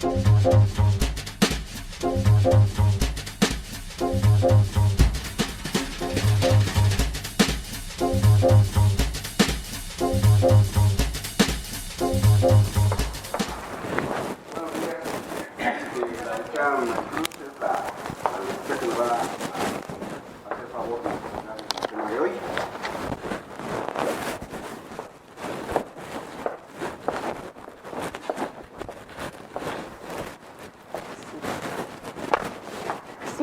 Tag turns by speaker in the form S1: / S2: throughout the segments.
S1: Sí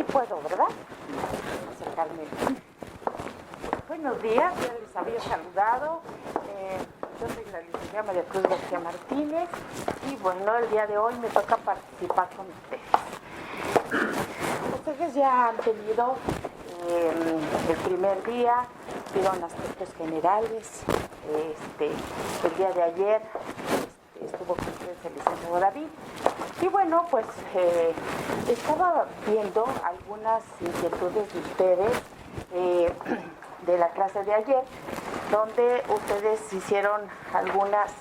S1: puedo, ¿verdad? Acercarme. Buenos días, ya les había saludado. Yo soy la licenciada María Cruz García Martínez y bueno, el día de hoy me toca participar con ustedes. Ustedes ya han tenido el primer día, vieron aspectos generales. El día de ayer estuvo con ustedes el licenciado David. Y bueno, pues estaba viendo algunas inquietudes de ustedes de la clase de ayer, donde ustedes hicieron algunas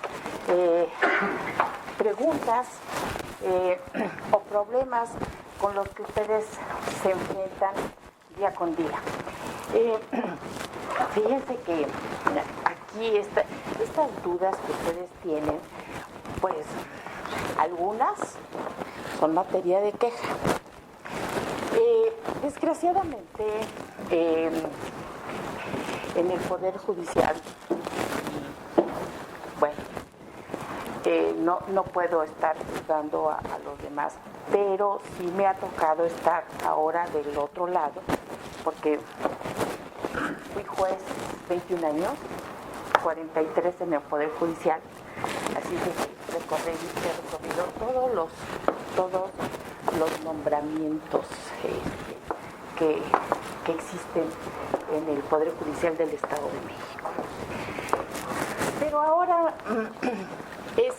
S1: preguntas o problemas con los que ustedes se enfrentan día con día. Fíjense que aquí estas dudas que ustedes tienen, pues algunas son materia de queja. Desgraciadamente, en el Poder Judicial, bueno, no puedo estar juzgando a los demás, pero sí me ha tocado estar ahora del otro lado, porque fui juez 21 años, 43 en el Poder Judicial, así que he recorrido todos los nombramientos que existen en el Poder Judicial del Estado de México. Pero ahora es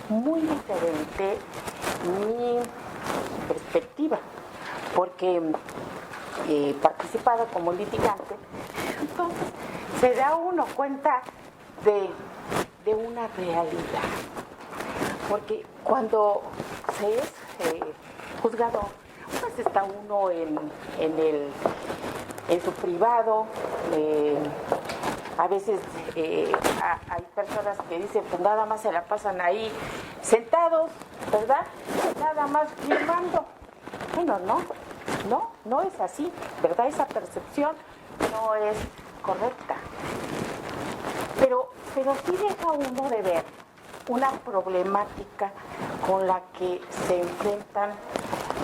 S1: muy diferente mi perspectiva, porque he participado como litigante, entonces se da uno cuenta de una realidad. Porque cuando se es juzgador, pues está uno en su privado. A veces hay personas que dicen, pues nada más se la pasan ahí sentados, ¿verdad? Nada más firmando. Bueno, no es así, ¿verdad? Esa percepción no es correcta. Pero sí deja uno de ver una problemática con la que se enfrentan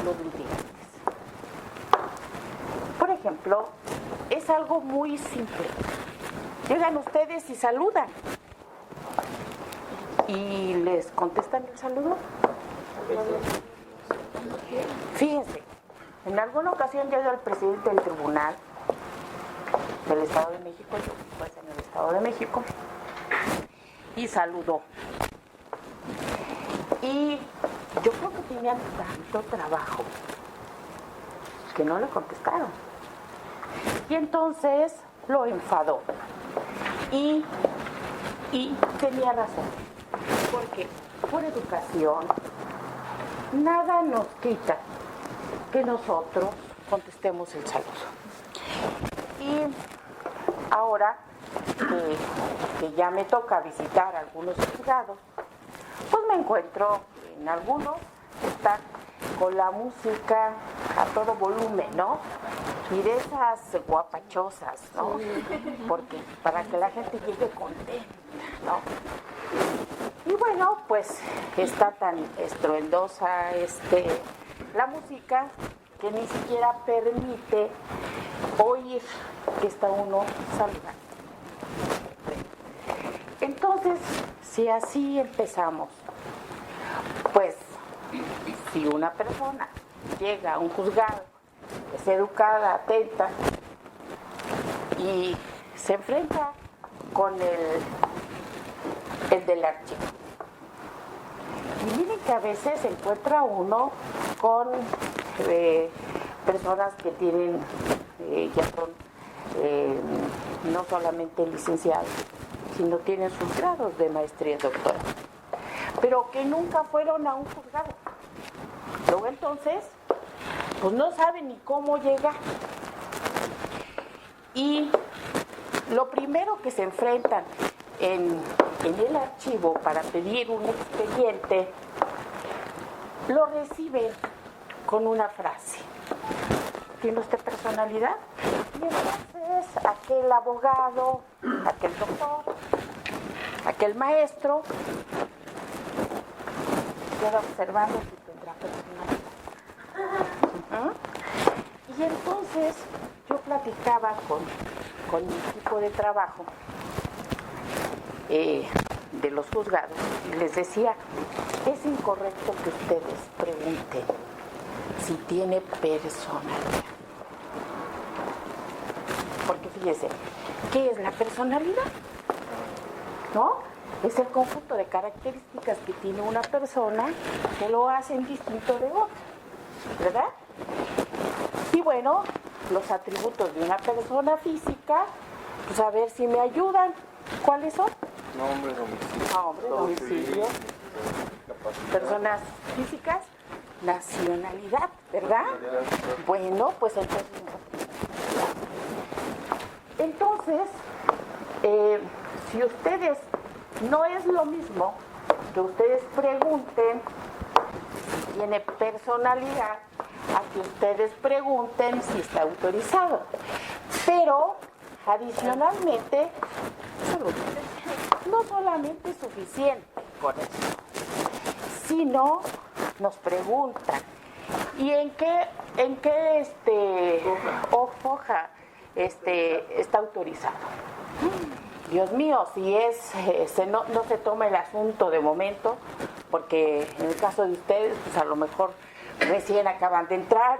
S1: los litigantes. Por ejemplo, es algo muy simple. Llegan ustedes y saludan. ¿Y les contestan el saludo? Fíjense, en alguna ocasión llega el presidente del tribunal del Estado de México, yo pues en el Estado de México, y saludó. Y yo creo que tenían tanto trabajo que no le contestaron. Y entonces lo enfadó. Y tenía razón. Porque por educación, nada nos quita que nosotros contestemos el saludo. Y ahora que ya me toca visitar algunos juzgados, pues me encuentro en algunos que están con la música a todo volumen, ¿no? Y de esas guapachosas, ¿no? Porque para que la gente llegue contenta, ¿no? Y bueno, pues está tan estruendosa la música que ni siquiera permite oír que está uno saludando. Entonces, si así empezamos, pues si una persona llega a un juzgado, es educada, atenta y se enfrenta con el del archivo. Y miren que a veces se encuentra uno con personas que tienen, ya son no solamente licenciados, sino tienen sus grados de maestría y doctorado. pero que nunca fueron a un juzgado. Luego entonces, pues no saben ni cómo llegar. Y lo primero que se enfrentan en el archivo para pedir un expediente, lo reciben con una frase. ¿Tiene usted personalidad? Y entonces aquel abogado, aquel doctor, aquel maestro queda observando si tendrá personalidad. Y entonces yo platicaba con mi equipo de trabajo de los juzgados y les decía, es incorrecto que ustedes pregunten si tiene personalidad. Porque fíjese, ¿qué es la personalidad? ¿No? Es el conjunto de características que tiene una persona que lo hacen distinto de otra, ¿verdad? Y bueno, los atributos de una persona física, pues a ver si me ayudan. ¿Cuáles son?
S2: Nombre, domicilio.
S1: Nombre, domicilio. Personas físicas, nacionalidad, ¿verdad? Bueno, pues entonces, si ustedes, no es lo mismo que ustedes pregunten si tiene personalidad a que ustedes pregunten si está autorizado. Pero, adicionalmente, no solamente es suficiente con eso, sino nos preguntan, ¿y en qué hoja está autorizado? Dios mío, si no se toma el asunto de momento, porque en el caso de ustedes, pues a lo mejor recién acaban de entrar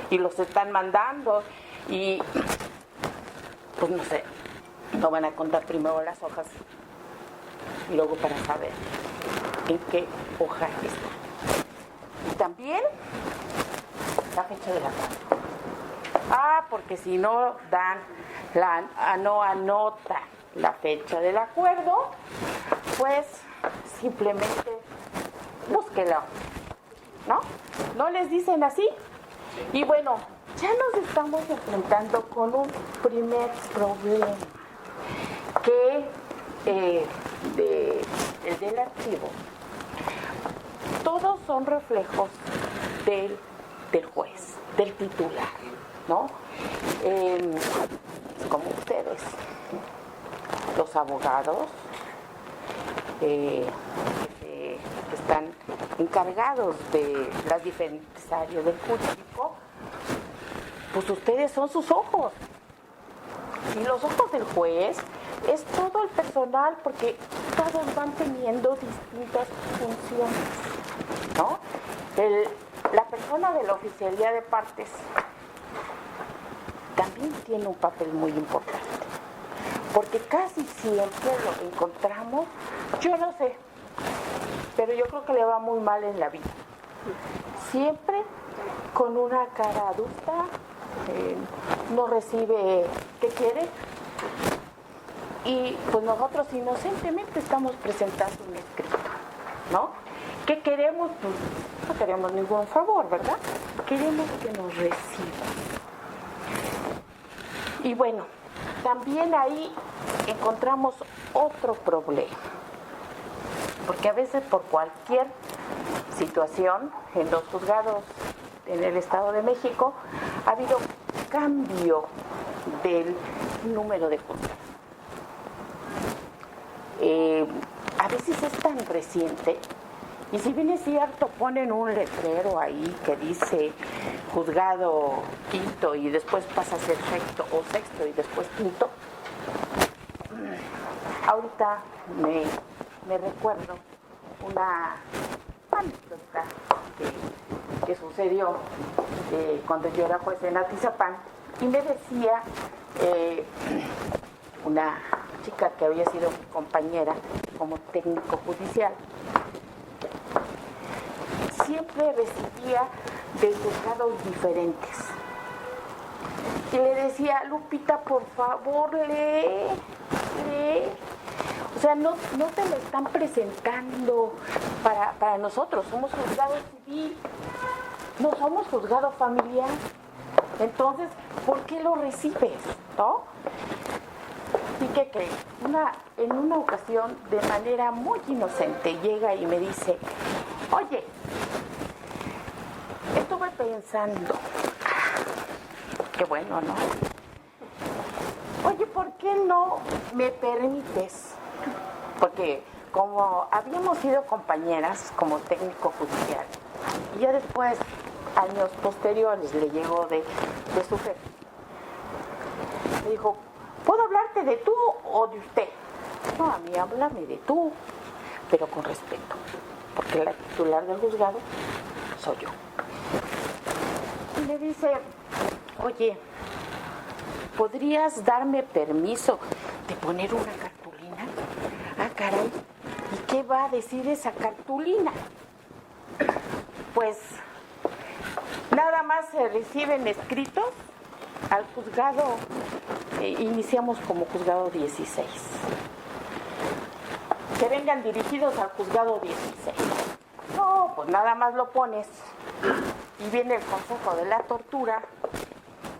S1: y los están mandando y pues no sé, no van a contar primero las hojas y luego para saber en qué hoja está. Y también la fecha de la carta. Porque si no dan no anota la fecha del acuerdo, pues simplemente búsquelo, ¿no? ¿No les dicen así? Y bueno, ya nos estamos enfrentando con un primer problema, que el del archivo, todos son reflejos del juez, del titular, ¿no? Como ustedes, los abogados que están encargados de las diferentes áreas del jurídico, pues ustedes son sus ojos. Y los ojos del juez es todo el personal, porque todos van teniendo distintas funciones, ¿no? La persona de la oficialía de partes también tiene un papel muy importante, porque casi siempre lo encontramos, yo no sé, pero yo creo que le va muy mal en la vida, siempre con una cara adulta, no recibe qué quiere, y pues nosotros inocentemente estamos presentando un escrito, ¿no? ¿Qué queremos? Pues no queremos ningún favor, ¿verdad? Queremos que nos reciban. Y bueno, también ahí encontramos otro problema, porque a veces por cualquier situación en los juzgados en el Estado de México ha habido cambio del número de juzgados. A veces es tan reciente, y si bien es cierto, ponen un letrero ahí que dice juzgado quinto y después pasa a ser sexto, o sexto y después quinto. Ahorita me recuerdo una anécdota que sucedió cuando yo era juez en Atizapán, y me decía una chica que había sido mi compañera como técnico judicial, siempre recibía de juzgados diferentes. Y le decía, Lupita, por favor, lee. O sea, no te lo están presentando para nosotros. Somos juzgado civil, no somos juzgado familiar. Entonces, ¿por qué lo recibes? ¿No? ¿Y qué crees? En una ocasión, de manera muy inocente, llega y me dice, oye, estuve pensando, qué bueno, ¿no? Oye, ¿por qué no me permites? Porque como habíamos sido compañeras como técnico judicial, y ya después, años posteriores, le llegó de su jefe. Me dijo, ¿puedo hablarte de tú o de usted? No, a mí háblame de tú, pero con respeto, porque la titular del juzgado soy yo. Y le dice, oye, ¿podrías darme permiso de poner una cartulina? Ah, caray, ¿y qué va a decir esa cartulina? Pues nada más se reciben escritos al juzgado, iniciamos como juzgado 16. Que vengan dirigidos al juzgado 16. No, pues nada más lo pones y viene el consejo de la tortura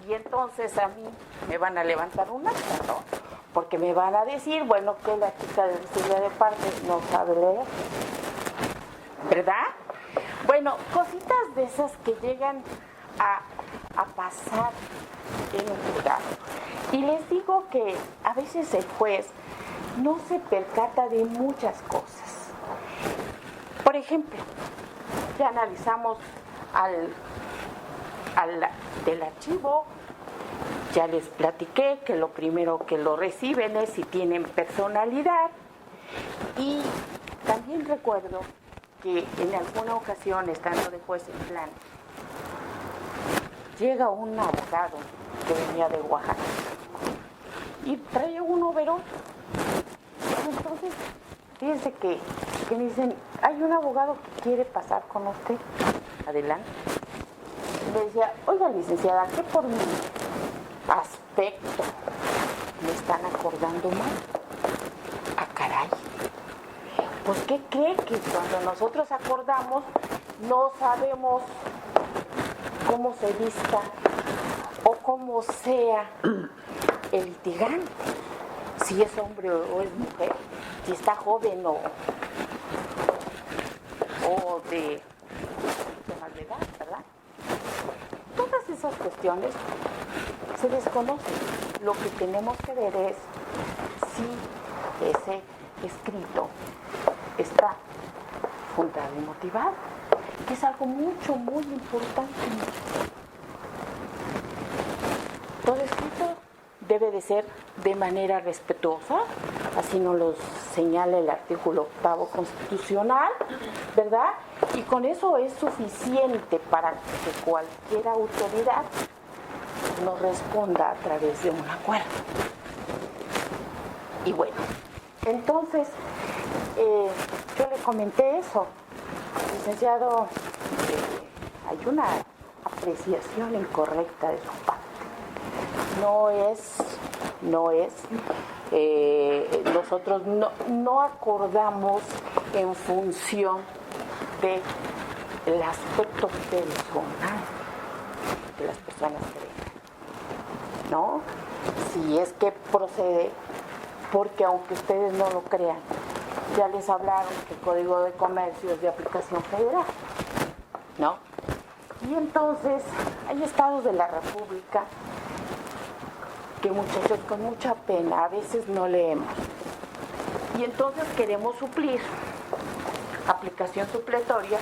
S1: y entonces a mí me van a levantar un acta, ¿no? Porque me van a decir, bueno, que la chica de auxiliar de parte no sabe leer, ¿verdad? Bueno, cositas de esas que llegan a pasar en un juzgado. Y les digo que a veces el juez no se percata de muchas cosas. Por ejemplo, ya analizamos del archivo, ya les platiqué que lo primero que lo reciben es si tienen personalidad, y también recuerdo que en alguna ocasión, estando de juez en plan, llega un abogado que venía de Oaxaca y trae un overol. Entonces, fíjense que me dicen, hay un abogado que quiere pasar con usted. Adelante. Le decía, oiga, licenciada, ¿qué por mi aspecto me están acordando mal? Ah, caray. Pues, ¿qué cree? Que cuando nosotros acordamos, no sabemos cómo se vista o cómo sea el litigante, si es hombre o es mujer, si está joven o de más de edad, ¿verdad? Todas esas cuestiones se desconocen. Lo que tenemos que ver es si ese escrito está fundado y motivado, que es algo muy importante. Todo escrito debe de ser de manera respetuosa, así nos lo señala el artículo 8 constitucional, ¿verdad? Y con eso es suficiente para que cualquier autoridad nos responda a través de un acuerdo. Y bueno, entonces yo le comenté eso, licenciado, hay una apreciación incorrecta de su parte. Nosotros no acordamos en función del aspecto personal que las personas creen, ¿no? Si es que procede, porque aunque ustedes no lo crean, ya les hablaron que el Código de Comercio es de aplicación federal, ¿no? Y entonces hay estados de la República que, muchachos, con mucha pena a veces no leemos, y entonces queremos suplir aplicación supletoria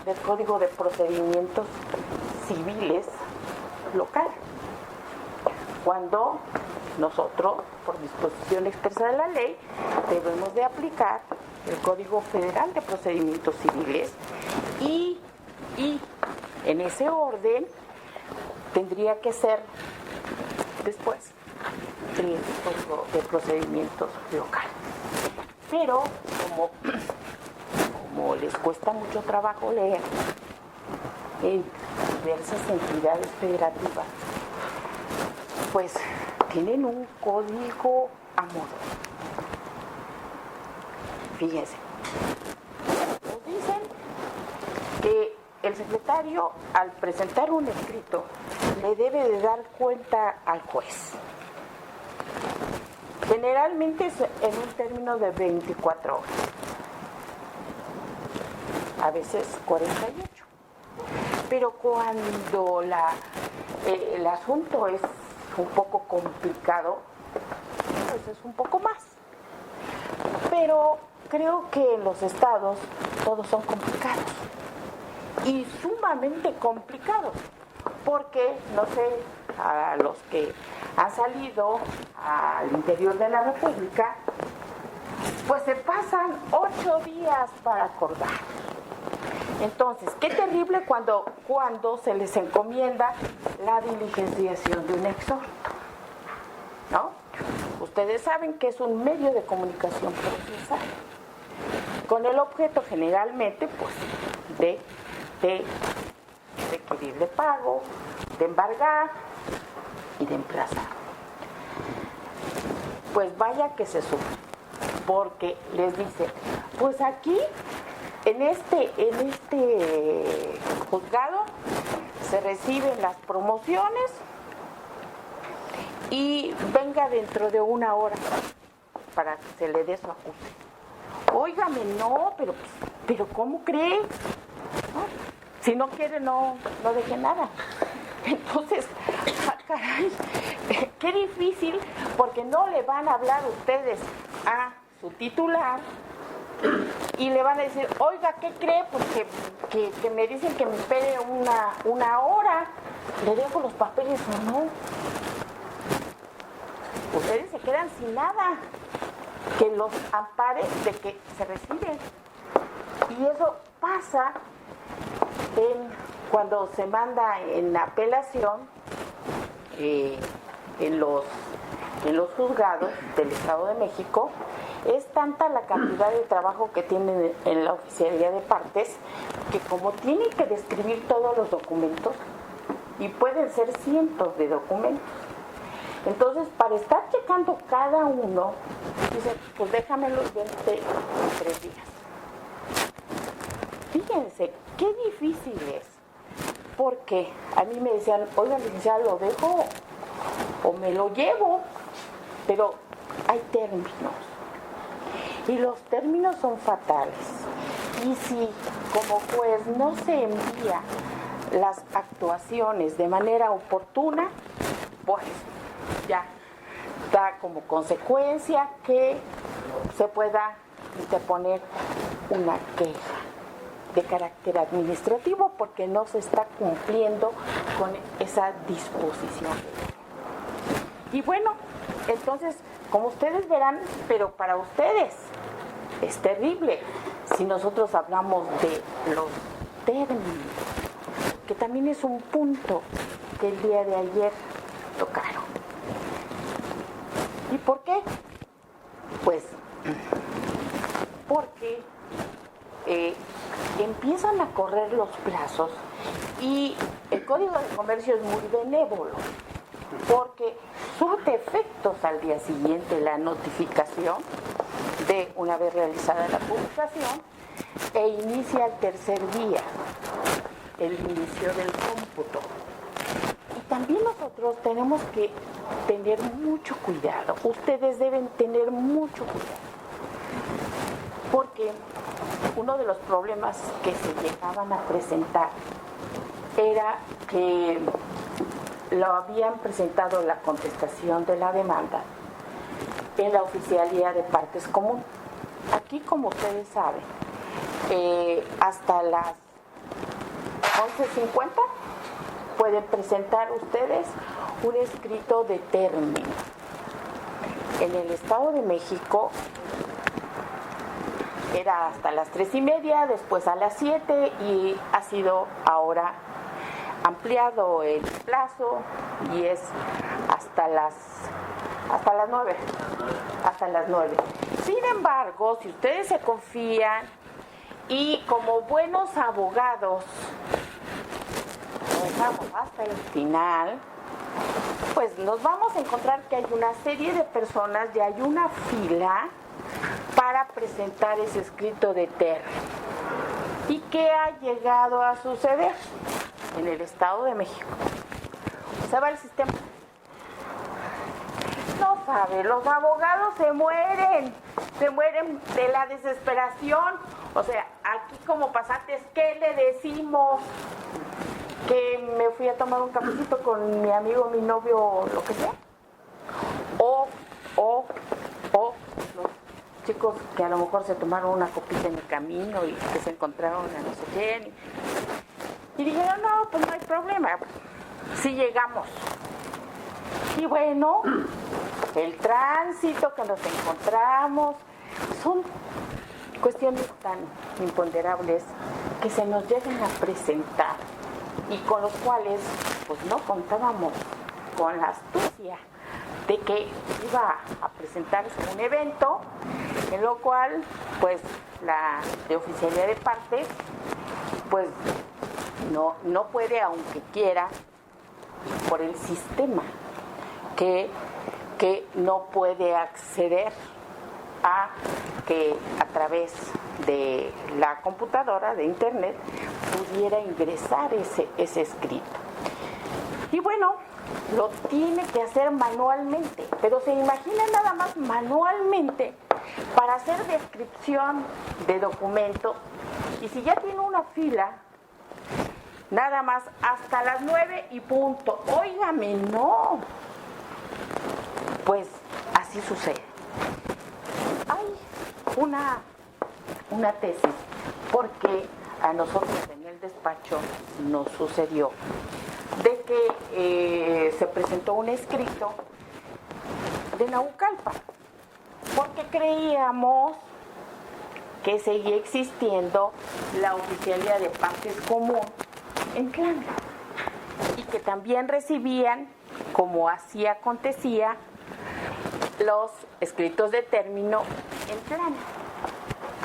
S1: del Código de Procedimientos Civiles local, cuando nosotros, por disposición expresa de la ley, debemos de aplicar el Código Federal de Procedimientos Civiles, y en ese orden tendría que ser después el Código de Procedimientos local. Pero como les cuesta mucho trabajo leer en diversas entidades federativas, pues tienen un código a modo. Fíjense, nos dicen que el secretario, al presentar un escrito, le debe de dar cuenta al juez. Generalmente es en un término de 24 horas, a veces 48. Pero cuando el asunto es un poco complicado, pues es un poco más. Pero creo que en los estados todos son complicados y sumamente complicados, porque, no sé, a los que han salido al interior de la República, pues se pasan 8 días para acordar. Entonces, qué terrible cuando se les encomienda la diligenciación de un exhorto, ¿no? Ustedes saben que es un medio de comunicación procesal, con el objeto generalmente, pues, de requerir de pago, de embargar y de emplazar. Pues vaya que se sufre, porque les dice, pues aquí en este juzgado se reciben las promociones y venga dentro de 1 hora para que se le dé su acuse. Óigame, no, pero ¿cómo cree? ¿No? Si no quiere, no deje nada. Entonces, caray, qué difícil, porque no le van a hablar ustedes a su titular y le van a decir, oiga, ¿qué cree? Pues que me dicen que me espere una hora, le dejo los papeles o no. Ustedes se quedan sin nada que los ampare de que se reciben. Y eso pasa cuando se manda en apelación en los juzgados del Estado de México. Es tanta la cantidad de trabajo que tienen en la oficialía de partes que como tienen que describir todos los documentos, y pueden ser cientos de documentos, entonces para estar checando cada uno, dicen, pues déjamelos ver en 3 días. Fíjense qué difícil es, porque a mí me decían, oiga, licenciada, ¿lo dejo o me lo llevo? Pero hay términos. Y los términos son fatales. Y si como juez no se envía las actuaciones de manera oportuna, pues ya da como consecuencia que se pueda interponer una queja de carácter administrativo porque no se está cumpliendo con esa disposición. Y bueno, entonces, como ustedes verán, pero para ustedes es terrible si nosotros hablamos de los términos, que también es un punto que el día de ayer tocaron. ¿Y por qué? Pues porque empiezan a correr los plazos y el Código de Comercio es muy benévolo, porque surte efectos al día siguiente la notificación de una vez realizada la publicación e inicia el tercer día el inicio del cómputo. Y también nosotros tenemos que tener mucho cuidado, ustedes deben tener mucho cuidado, porque uno de los problemas que se llegaban a presentar era que lo habían presentado la contestación de la demanda en la oficialía de partes común. Aquí, como ustedes saben, hasta las 11:50 pueden presentar ustedes un escrito de término. En el Estado de México era hasta las 3:30, después a las 7 y ha sido ahora ampliado el plazo y es hasta las 9. Hasta las 9. Sin embargo, si ustedes se confían y como buenos abogados lo dejamos hasta el final, pues nos vamos a encontrar que hay una serie de personas y hay una fila para presentar ese escrito de término. ¿Y qué ha llegado a suceder en el Estado de México? Se va el sistema. No sabe, los abogados se mueren de la desesperación. O sea, aquí como pasantes, ¿qué le decimos? Que me fui a tomar un cafecito con mi amigo, mi novio, lo que sea. O los chicos que a lo mejor se tomaron una copita en el camino y que se encontraron a no sé quién. Y dijeron, no, pues no hay problema, sí llegamos. Y bueno, el tránsito que nos encontramos son cuestiones tan imponderables que se nos llegan a presentar y con los cuales pues no contábamos con la astucia de que iba a presentarse un evento en lo cual pues la de oficialía de partes pues no puede, aunque quiera, por el sistema que no puede acceder a que a través de la computadora, de internet, pudiera ingresar ese escrito. Y bueno, lo tiene que hacer manualmente, pero se imagina nada más manualmente para hacer descripción de documento, y si ya tiene una fila, nada más hasta las 9 y punto. Óigame, no. Pues así sucede. Hay una tesis, porque a nosotros en el despacho nos sucedió de que se presentó un escrito de Naucalpan, porque creíamos que seguía existiendo la oficialía de partes común en Tlán y que también recibían, como así acontecía, los escritos de término en Tlán,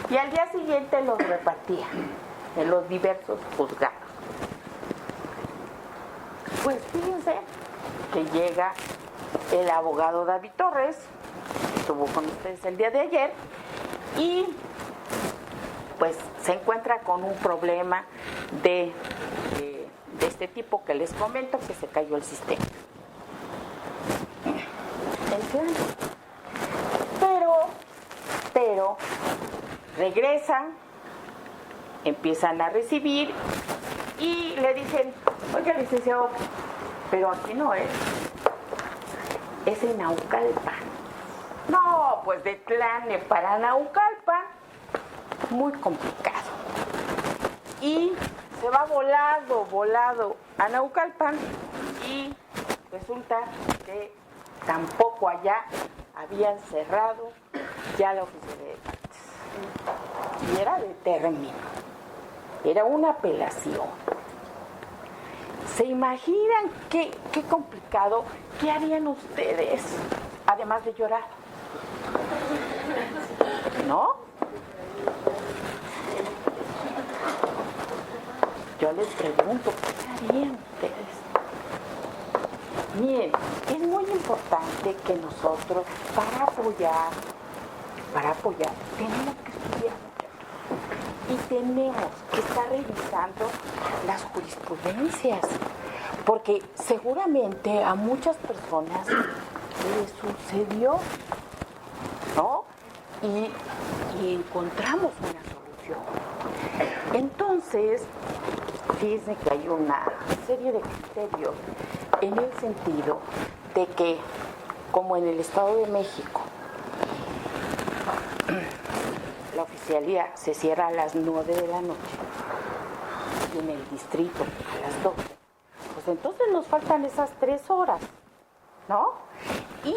S1: y al día siguiente los repartían en los diversos juzgados. Pues fíjense que llega el abogado David Torres, que estuvo con ustedes el día de ayer, y pues se encuentra con un problema de este tipo que les comento, que se cayó el sistema. ¿Entienden? Pero regresan, empiezan a recibir y le dicen, oiga, licenciado, pero aquí no es en Naucalpan. No, pues de Tlane para Naucalpan, muy complicado. Y se va volado a Naucalpan, y resulta que tampoco allá habían cerrado ya la oficina de partes. Y era de término, era una apelación. ¿Se imaginan qué complicado? ¿Qué harían ustedes, además de llorar? ¿No? Yo les pregunto, ¿qué harían ustedes? Miren, es muy importante que nosotros, para apoyar, tenemos que estudiar y tenemos que estar revisando las jurisprudencias, porque seguramente a muchas personas les sucedió, ¿no? Y encontramos una solución. Entonces, fíjense que hay una serie de criterios en el sentido de que, como en el Estado de México, la oficialía se cierra a las 9 de la noche y en el distrito a las 12, pues entonces nos faltan esas 3 horas, ¿no? Y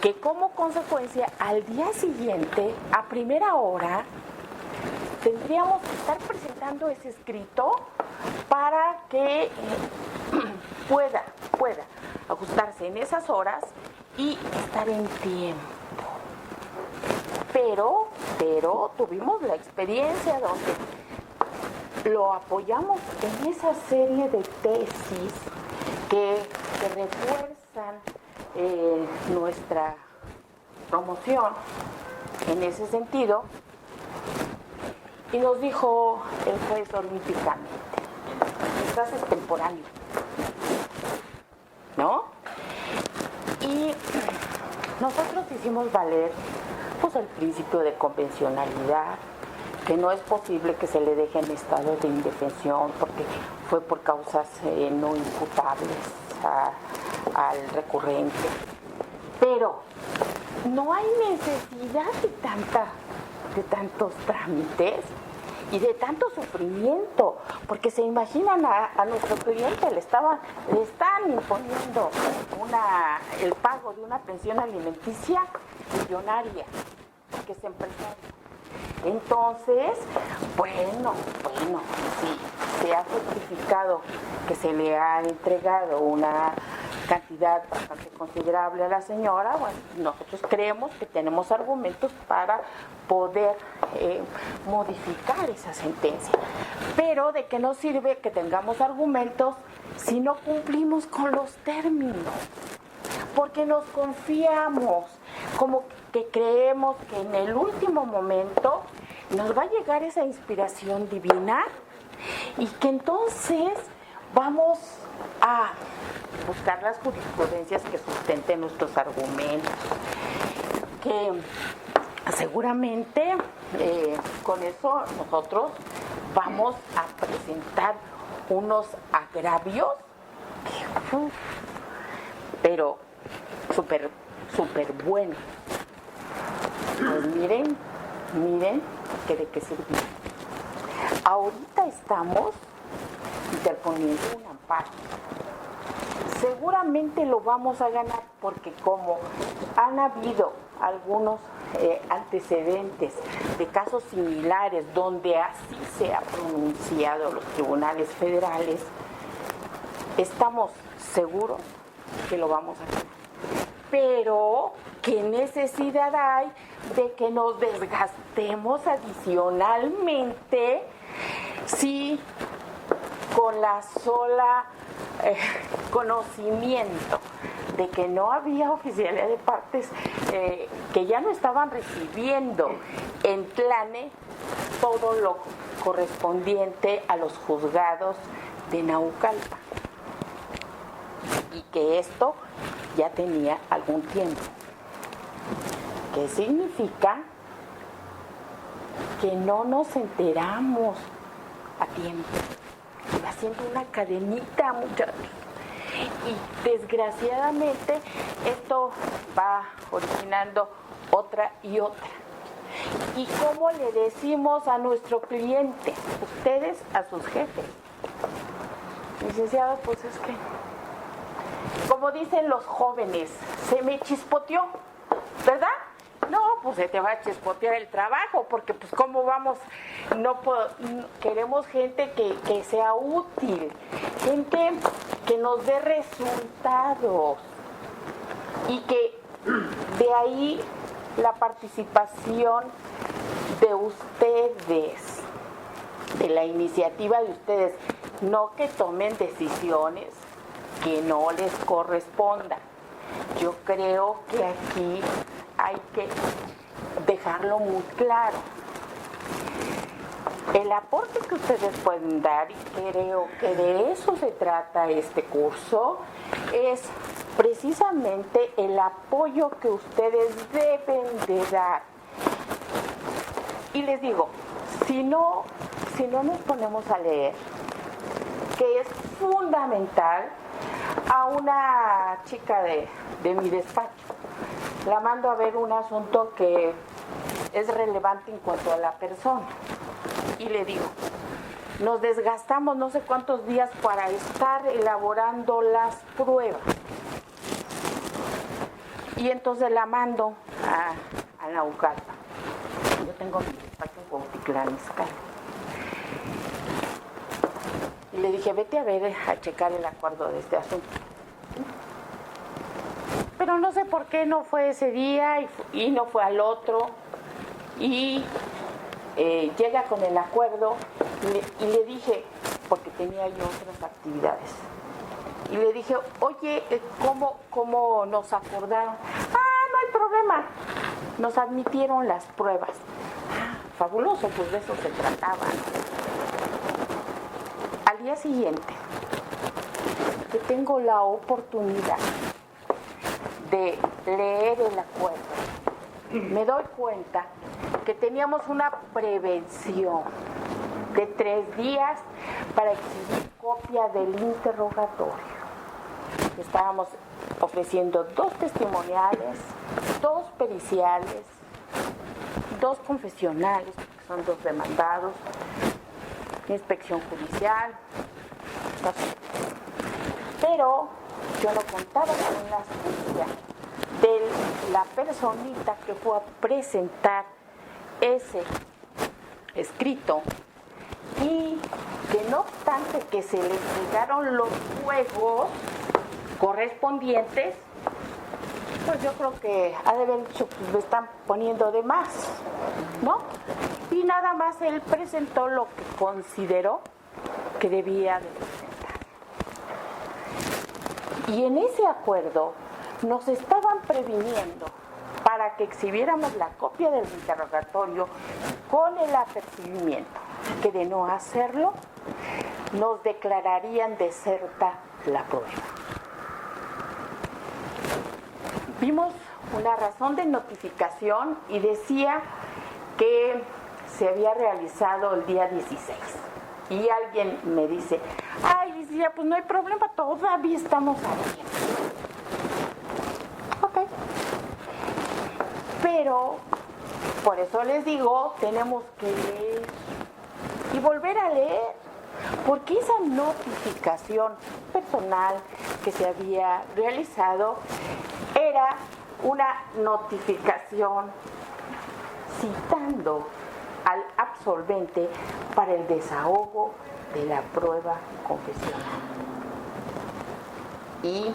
S1: que como consecuencia al día siguiente, a primera hora, tendríamos que estar presentando ese escrito para que pueda ajustarse en esas horas y estar en tiempo. Pero tuvimos la experiencia donde lo apoyamos en esa serie de tesis que refuerzan nuestra promoción en ese sentido y nos dijo el juez olímpicamente, estás extemporáneo, ¿no? Y nosotros hicimos valer pues el principio de convencionalidad, que no es posible que se le deje en estado de indefensión porque fue por causas no imputables al recurrente. Pero no hay necesidad de tantos trámites y de tanto sufrimiento, porque se imaginan a nuestro cliente le están imponiendo el pago de una pensión alimenticia millonaria, que es empresario. Entonces, bueno, sí, se ha justificado que se le ha entregado una cantidad bastante considerable a la señora. Bueno, nosotros creemos que tenemos argumentos para poder modificar esa sentencia. Pero ¿de qué nos sirve que tengamos argumentos si no cumplimos con los términos? Porque nos confiamos, como que creemos que en el último momento nos va a llegar esa inspiración divina y que entonces vamos a buscar las jurisprudencias que sustenten nuestros argumentos, que seguramente con eso nosotros vamos a presentar unos agravios, pero súper buenos. Pues miren que de qué sirvió. Ahorita estamos interponiendo un amparo. Seguramente lo vamos a ganar porque como han habido algunos antecedentes de casos similares donde así se ha pronunciado los tribunales federales, estamos seguros que lo vamos a ganar. Pero ¿qué necesidad hay de que nos desgastemos adicionalmente si con la sola conocimiento de que no había oficialidad de partes, que ya no estaban recibiendo en Tlane todo lo correspondiente a los juzgados de Naucalpan, y que esto ya tenía algún tiempo? ¿Qué significa? Que no nos enteramos a tiempo. Va haciendo una cadenita, muchachos. Y desgraciadamente esto va originando otra y otra. ¿Y cómo le decimos a nuestro cliente? Ustedes a sus jefes. Licenciado, pues es que, como dicen los jóvenes, se me chispoteó, ¿verdad? No, pues se te va a chispotear el trabajo, porque pues cómo vamos, queremos gente que sea útil, gente que nos dé resultados, y que de ahí la participación de ustedes, de la iniciativa de ustedes, no que tomen decisiones que no les correspondan. Yo creo que aquí hay que dejarlo muy claro. El aporte que ustedes pueden dar, y creo que de eso se trata este curso, es precisamente el apoyo que ustedes deben de dar. Y les digo, si no nos ponemos a leer, que es fundamental, a una chica de mi despacho la mando a ver un asunto que es relevante en cuanto a la persona, y le digo, nos desgastamos no sé cuántos días para estar elaborando las pruebas, y entonces la mando a Naucalpan. Yo tengo mi despacho en Cuautitlán Izcalli. Y le dije, vete a checar el acuerdo de este asunto. Pero no sé por qué no fue ese día y no fue al otro. Y llega con el acuerdo y le dije, porque tenía yo otras actividades, y le dije, oye, ¿cómo nos acordaron? Ah, no hay problema. nos admitieron las pruebas. Fabuloso, pues de eso se trataba, ¿no? Al día siguiente, que tengo la oportunidad de leer el acuerdo, me doy cuenta que teníamos una prevención de 3 días para exhibir copia del interrogatorio. Estábamos ofreciendo 2 testimoniales, 2 periciales, 2 confesionales, que son 2 demandados, inspección judicial. Pero yo no contaba con la astucia de la personita que fue a presentar ese escrito, y que no obstante que se le entregaron los juegos correspondientes, pues yo creo que ha de haber dicho, pues me están poniendo de más, ¿no? Y nada más él presentó lo que consideró que debía de presentar. Y en ese acuerdo nos estaban previniendo para que exhibiéramos la copia del interrogatorio con el apercibimiento, que de no hacerlo nos declararían deserta la prueba. Vimos una razón de notificación y decía que se había realizado el día 16. Y alguien me dice, ay, decía, pues no hay problema, todavía estamos aquí. Ok. Pero, por eso les digo, tenemos que leer y volver a leer, porque esa notificación personal que se había realizado era una notificación citando al absolvente para el desahogo de la prueba confesional. Y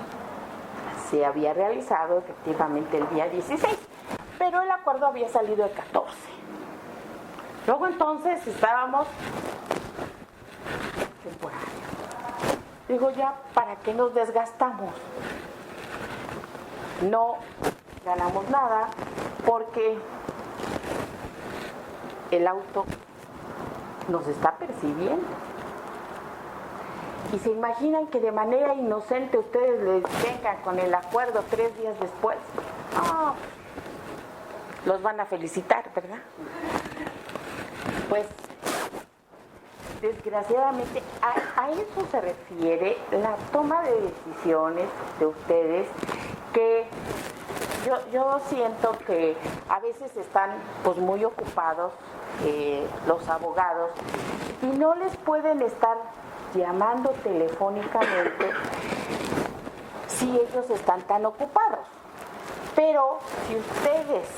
S1: se había realizado efectivamente el día 16, pero el acuerdo había salido el 14. Luego entonces estábamos temporarios. Digo, ya, ¿para qué nos desgastamos? No ganamos nada porque el auto nos está persiguiendo. Y se imaginan que de manera inocente ustedes les vengan con el acuerdo 3 días después. Ah, los van a felicitar, ¿verdad? Pues, desgraciadamente, a eso se refiere la toma de decisiones de ustedes, que yo siento que a veces están pues muy ocupados los abogados y no les pueden estar llamando telefónicamente si ellos están tan ocupados. Pero si ustedes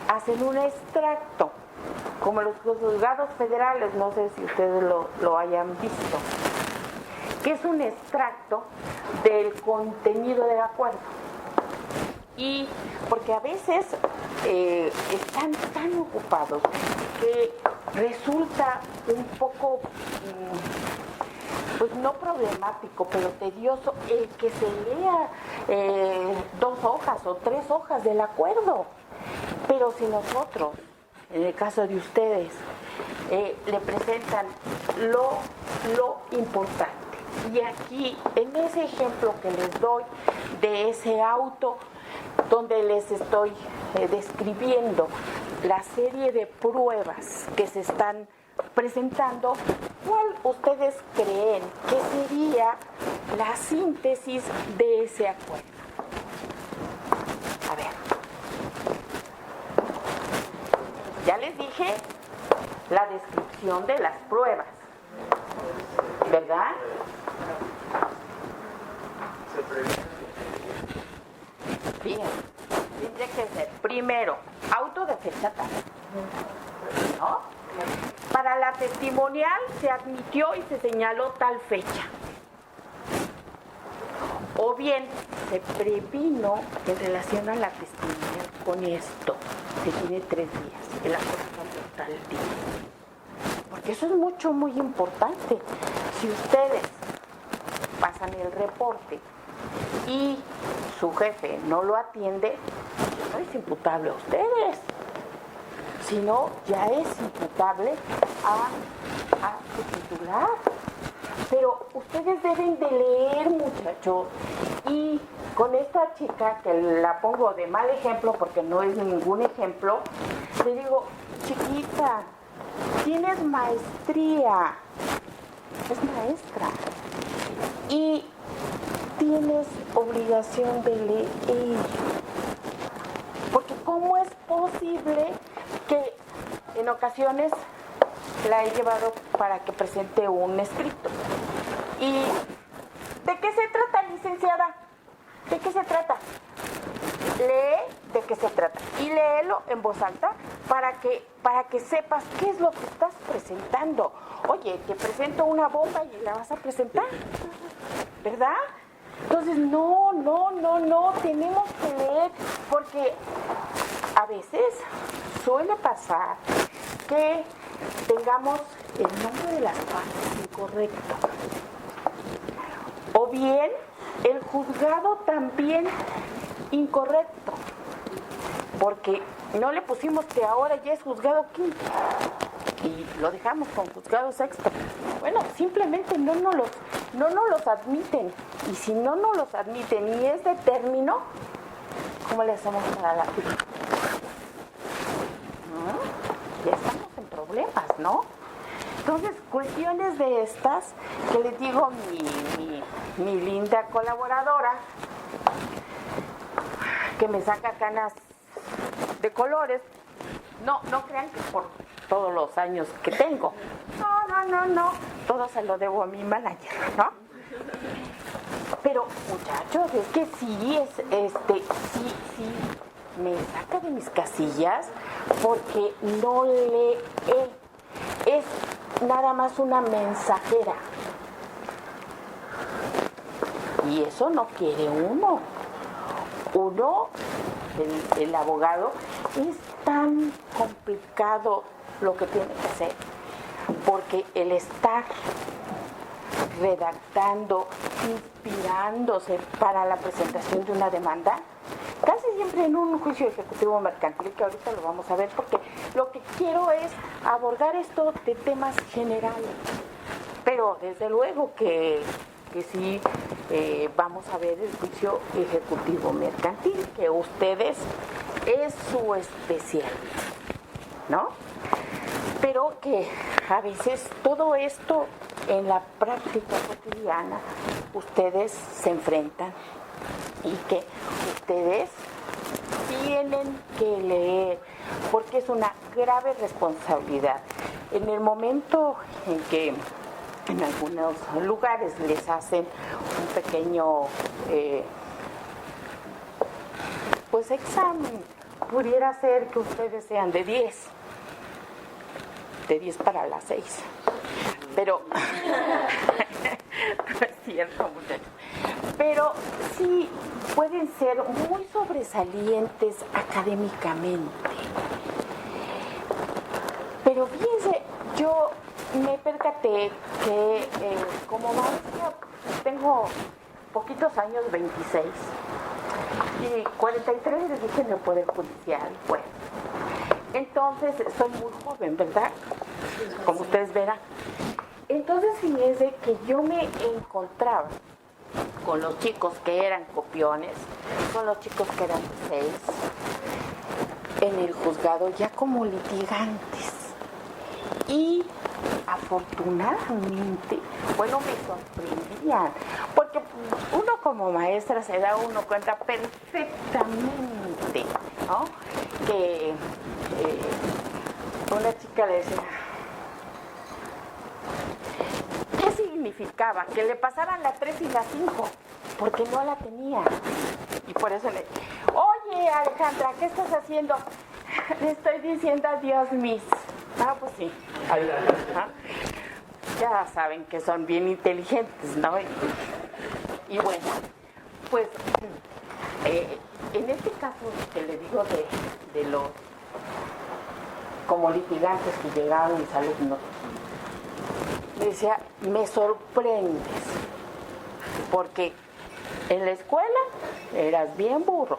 S1: hacen un extracto, como los juzgados federales, no sé si ustedes lo hayan visto, que es un extracto del contenido del acuerdo. Y porque a veces están tan ocupados que resulta un poco, pues no problemático, pero tedioso el que se lea 2 hojas o 3 hojas del acuerdo. Pero si nosotros, en el caso de ustedes, le presentan lo importante, y aquí en ese ejemplo que les doy de ese auto, donde les estoy describiendo la serie de pruebas que se están presentando, ¿cuál ustedes creen que sería la síntesis de ese acuerdo? A ver, ya les dije la descripción de las pruebas, ¿verdad? Bien, tendría que ser primero auto de fecha tal, ¿no? Para la testimonial se admitió y se señaló tal fecha. O bien se previno en relación a la testimonial con esto, que tiene 3 días, el acuerdo tal día. Porque eso es muy importante. Si ustedes pasan el reporte y su jefe no lo atiende, no es imputable a ustedes, sino ya es imputable a su titular. Pero ustedes deben de leer, muchachos. Y con esta chica, que la pongo de mal ejemplo porque no es ningún ejemplo, le digo, chiquita, tienes maestría, es maestra, y tienes obligación de leer. Porque ¿cómo es posible que en ocasiones la he llevado para que presente un escrito? ¿Y de qué se trata, licenciada? ¿De qué se trata? Lee de qué se trata y léelo en voz alta para que sepas qué es lo que estás presentando. Oye, te presento una bomba y la vas a presentar, ¿verdad? Entonces, no, tenemos que leer, porque a veces suele pasar que tengamos el nombre de las partes incorrecto. O bien el juzgado también incorrecto, porque no le pusimos que ahora ya es juzgado quinto y lo dejamos con juzgado sexto. Bueno, simplemente no nos los admiten, y si no nos los admiten y es de término, ¿cómo le hacemos para la firma? Ya estamos en problemas, ¿no? Entonces, cuestiones de estas, que les digo, mi linda colaboradora, que me saca canas de colores, no crean que por todos los años que tengo. No, todo se lo debo a mi manager, ¿no? Pero, muchachos, es que sí, sí, me saca de mis casillas porque no lee, es nada más una mensajera. Y eso no quiere uno. El abogado, es tan complicado lo que tiene que hacer, porque el estar redactando, inspirándose para la presentación de una demanda, casi siempre en un juicio ejecutivo mercantil, que ahorita lo vamos a ver, porque lo que quiero es abordar esto de temas generales, pero desde luego que sí, vamos a ver el juicio ejecutivo mercantil, que ustedes es su especialidad, ¿no? Pero que a veces todo esto en la práctica cotidiana ustedes se enfrentan y que ustedes tienen que leer, porque es una grave responsabilidad. En el momento en que en algunos lugares les hacen un pequeño examen, pudiera ser que ustedes sean de 10 para las 6, pero no es cierto, muchachos, pero sí pueden ser muy sobresalientes académicamente. Pero fíjense, yo me percaté que como maestra tengo poquitos años, 26, y 43 dije en el Poder Judicial. Bueno, entonces soy muy joven, ¿verdad? Como ustedes verán. Entonces fíjense que yo me encontraba con los chicos que eran copiones, con los chicos que eran 6, en el juzgado ya como litigantes. Y afortunadamente, bueno, me sorprendían, porque uno como maestra se da uno cuenta perfectamente, ¿no? Que una chica le decía, ¿qué significaba? Que le pasaran la 3 y la 5, porque no la tenía. Y por eso le, oye Alejandra, ¿qué estás haciendo? Le estoy diciendo adiós, Miss. Ah, pues sí. ¿Ah? Ya saben que son bien inteligentes, ¿no? Y bueno, pues en este caso que le digo de los como litigantes que llegaron mis alumnos, me decía, me sorprendes, porque En la escuela eras bien burro.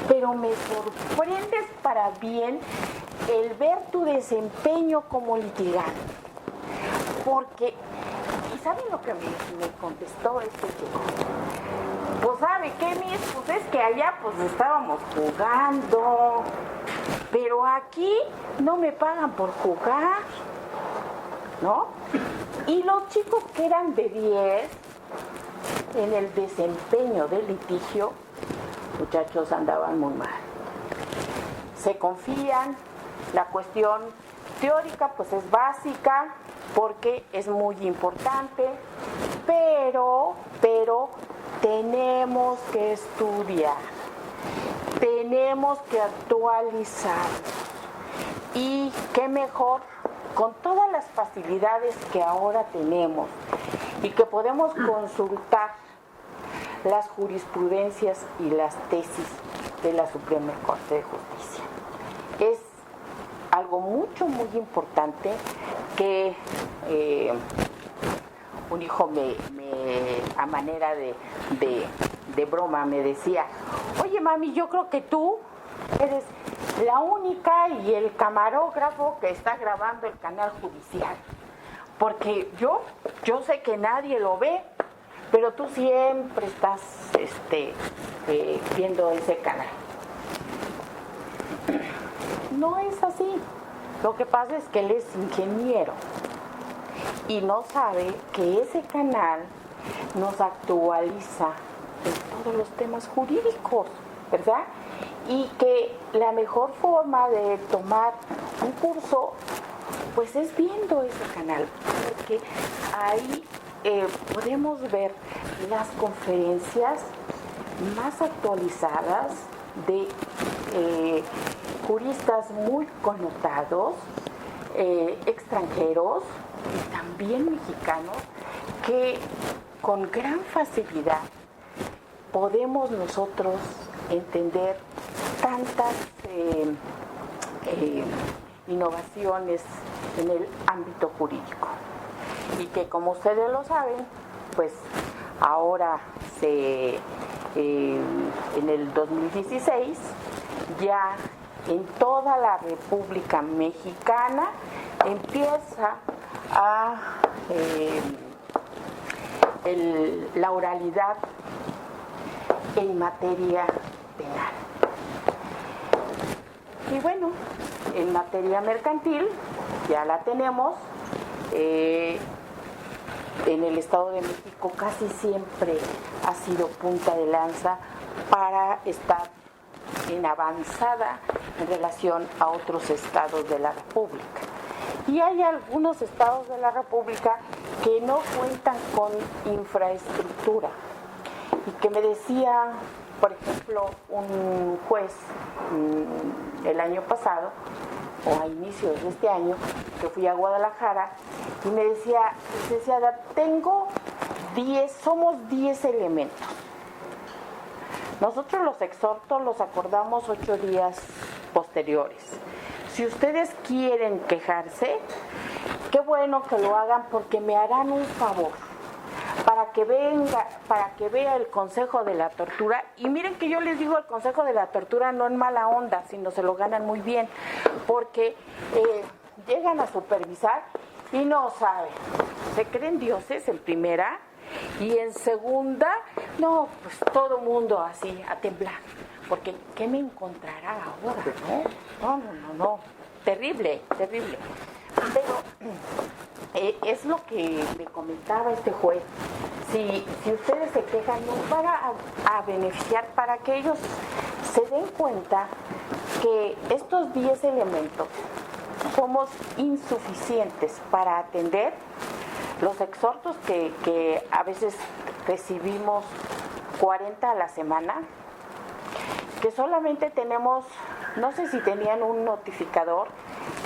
S1: Pero me sorprendes para bien el ver tu desempeño como litigante. Porque, ¿y saben lo que me contestó este chico? Pues ¿sabe qué, Miss? Pues es que allá pues estábamos jugando, pero aquí no me pagan por jugar, ¿no? Y los chicos que eran de 10 en el desempeño del litigio, muchachos, andaban muy mal. Se confían, la cuestión teórica pues es básica porque es muy importante, pero tenemos que estudiar, tenemos que actualizar y qué mejor con todas las facilidades que ahora tenemos y que podemos consultar las jurisprudencias y las tesis de la Suprema Corte de Justicia. Es algo muy importante que un hijo a manera de broma me decía, oye mami, yo creo que tú eres la única y el camarógrafo que está grabando el canal judicial, porque yo sé que nadie lo ve, pero tú siempre estás viendo ese canal. No es así. Lo que pasa es que él es ingeniero y no sabe que ese canal nos actualiza en todos los temas jurídicos, ¿verdad? Y que la mejor forma de tomar un curso pues es viendo ese canal, porque ahí podemos ver las conferencias más actualizadas de juristas muy connotados, extranjeros y también mexicanos, que con gran facilidad podemos nosotros entender tantas innovaciones en el ámbito jurídico. Y que como ustedes lo saben, pues ahora en el 2016 ya en toda la República Mexicana empieza la oralidad en materia penal. Y bueno, en materia mercantil ya la tenemos. En el Estado de México casi siempre ha sido punta de lanza para estar en avanzada en relación a otros estados de la República. Y hay algunos estados de la República que no cuentan con infraestructura. Y que me decía, por ejemplo, un juez el año pasado, o a inicios de este año, que fui a Guadalajara, y me decía, licenciada, somos 10 elementos. Nosotros los exhortos los acordamos 8 días posteriores. Si ustedes quieren quejarse, qué bueno que lo hagan porque me harán un favor. Para que vea el Consejo de la Tortura, y miren que yo les digo el Consejo de la Tortura no en mala onda, sino se lo ganan muy bien, porque llegan a supervisar y no saben, se creen dioses en primera, y en segunda, no, pues todo mundo así, a temblar, porque ¿qué me encontrará ahora? No, terrible. Pero es lo que me comentaba este juez. Si ustedes se quejan, nos van a beneficiar para que ellos se den cuenta que estos 10 elementos somos insuficientes para atender los exhortos que a veces recibimos 40 a la semana, que solamente tenemos, no sé si tenían un notificador,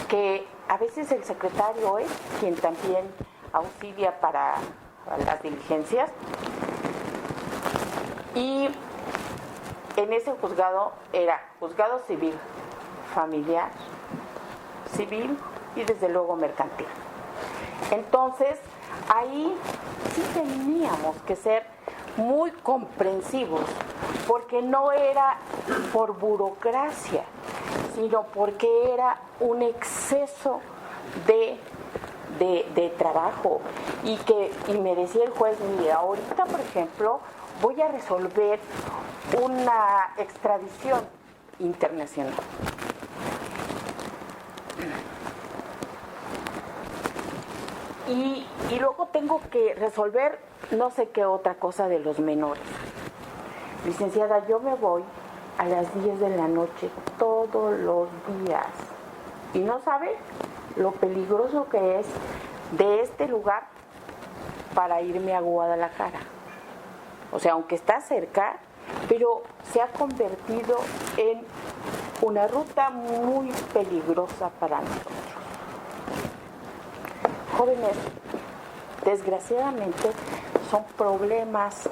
S1: que a veces el secretario es quien también auxilia para las diligencias, y en ese juzgado era juzgado civil, familiar, civil y desde luego mercantil. Entonces, ahí sí teníamos que ser muy comprensivos, porque no era por burocracia, sino porque era un exceso de trabajo y me decía el juez, mire, ahorita por ejemplo voy a resolver una extradición internacional. Y luego tengo que resolver no sé qué otra cosa de los menores. Licenciada, yo me voy a las 10 de la noche todos los días. Y no sabe lo peligroso que es de este lugar para irme a Guadalajara. O sea, aunque está cerca, pero se ha convertido en una ruta muy peligrosa para nosotros. Jóvenes, desgraciadamente son problemas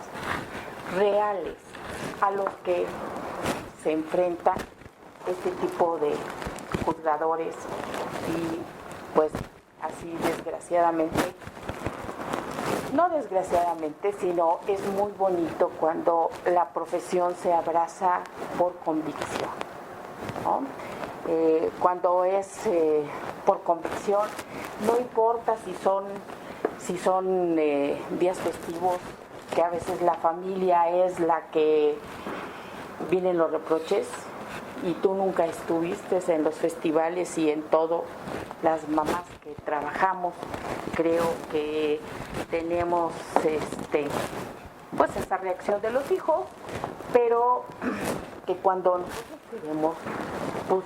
S1: reales a los que se enfrentan este tipo de juzgadores y pues así desgraciadamente, no desgraciadamente, sino es muy bonito cuando la profesión se abraza por convicción, ¿no? Cuando es por convicción, no importa si son días festivos, que a veces la familia es la que vienen los reproches y tú nunca estuviste en los festivales y en todo. Las mamás que trabajamos creo que tenemos pues esa reacción de los hijos, pero que cuando nosotros queremos, pues,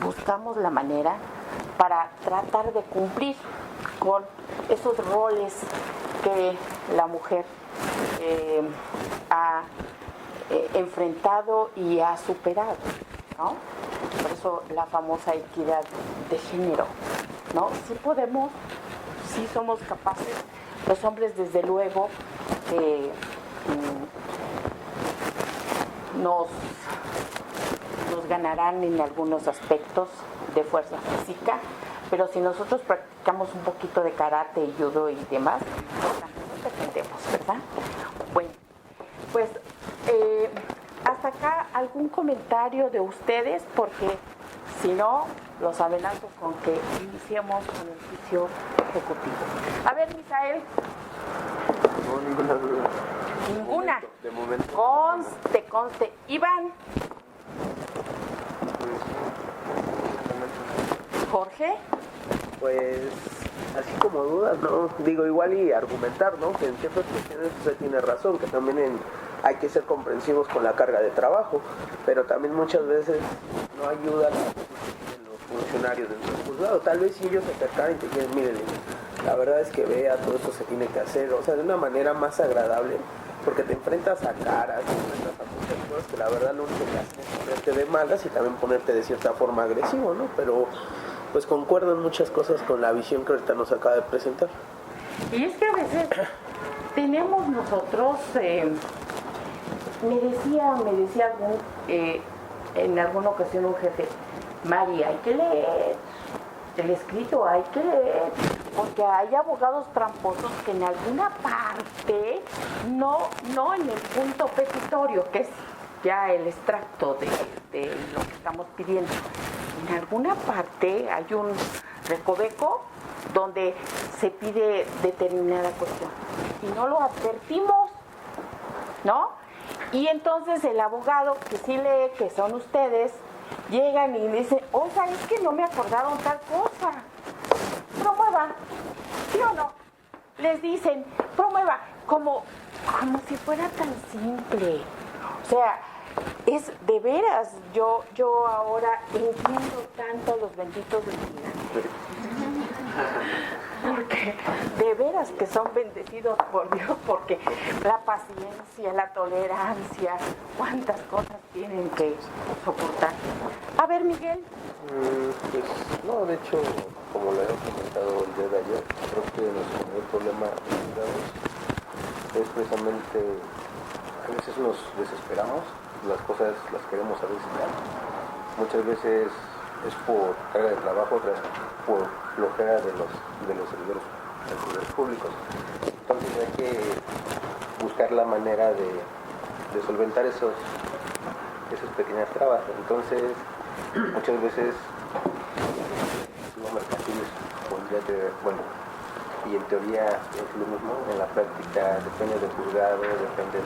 S1: buscamos la manera para tratar de cumplir con esos roles que la mujer ha enfrentado y ha superado, ¿no? Por eso la famosa equidad de género, ¿no? Sí podemos, sí somos capaces, los hombres desde luego nos ganarán en algunos aspectos de fuerza física, pero si nosotros practicamos un poquito de karate y judo y demás, pues también nos defendemos, ¿verdad? Bueno, pues hasta acá algún comentario de ustedes, porque si no, los amenazo con que iniciemos con el juicio ejecutivo. A ver, Misael.
S2: No, ninguna duda.
S1: Ninguna.
S2: De momento.
S1: Conste. Iván. Jorge.
S2: Pues, así como dudas, ¿no? Digo, igual y argumentar, ¿no? Que en ciertas cuestiones usted tiene razón, que también hay que ser comprensivos con la carga de trabajo, pero también muchas veces no ayuda los funcionarios dentro del juzgado. Tal vez si ellos se acercaran y te dijeran, miren, la verdad es que vea, todo esto se tiene que hacer, o sea, de una manera más agradable, porque te enfrentas a caras, te enfrentas a muchas cosas que la verdad lo único que hacen es ponerte de malas y también ponerte de cierta forma agresivo, ¿no? Pero pues concuerdan muchas cosas con la visión que ahorita nos acaba de presentar.
S1: Y es que a veces tenemos nosotros, me decía en alguna ocasión un jefe, Mari, hay que leer el escrito, hay que leer, porque hay abogados tramposos que en alguna parte, no en el punto petitorio, que es ya el extracto de lo que estamos pidiendo, en alguna parte hay un recoveco donde se pide determinada cuestión y no lo advertimos, ¿no? Y entonces el abogado que sí lee, que son ustedes, llegan y dicen, oiga, es que no me acordaron tal cosa, promueva, ¿sí o no? Les dicen, promueva, como si fuera tan simple. O sea, es de veras, yo ahora entiendo tanto a los benditos litigantes, porque de veras que son bendecidos por Dios, porque la paciencia, la tolerancia, cuántas cosas tienen que soportar. A ver, Miguel.
S2: Pues no, de hecho, como lo hemos comentado el día de ayer, creo que nuestro mayor problema es precisamente, a veces nos desesperamos, las cosas las queremos a veces ya. Muchas veces es por carga de trabajo, otras por
S3: flojera de los servidores públicos. Entonces hay que buscar la manera de solventar esas pequeñas trabas. Entonces muchas veces los mercantiles y en teoría es lo mismo, en la práctica depende del juzgado, depende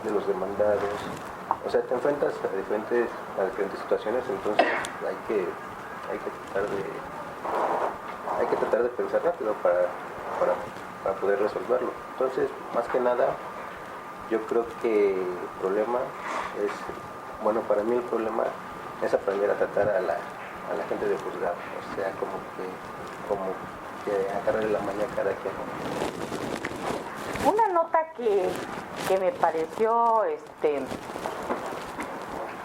S3: de los demandados, o sea, te enfrentas a diferentes situaciones, entonces hay que tratar de pensar rápido para poder resolverlo. Entonces, más que nada, yo creo que el problema para mí el problema es aprender a tratar a la gente de juzgado, o sea, como que agarrarle la maña a cada quien.
S1: Una nota que me pareció,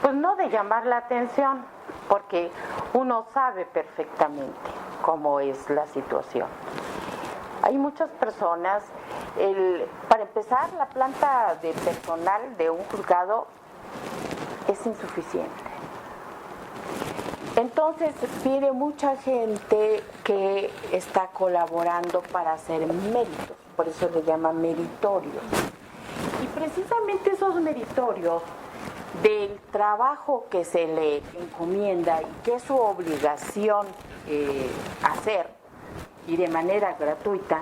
S1: pues no de llamar la atención, porque uno sabe perfectamente cómo es la situación. Hay muchas personas, para empezar, la planta de personal de un juzgado es insuficiente. Entonces viene mucha gente que está colaborando para hacer méritos, por eso le llaman meritorios. Y precisamente esos meritorios del trabajo que se le encomienda y que es su obligación hacer, y de manera gratuita,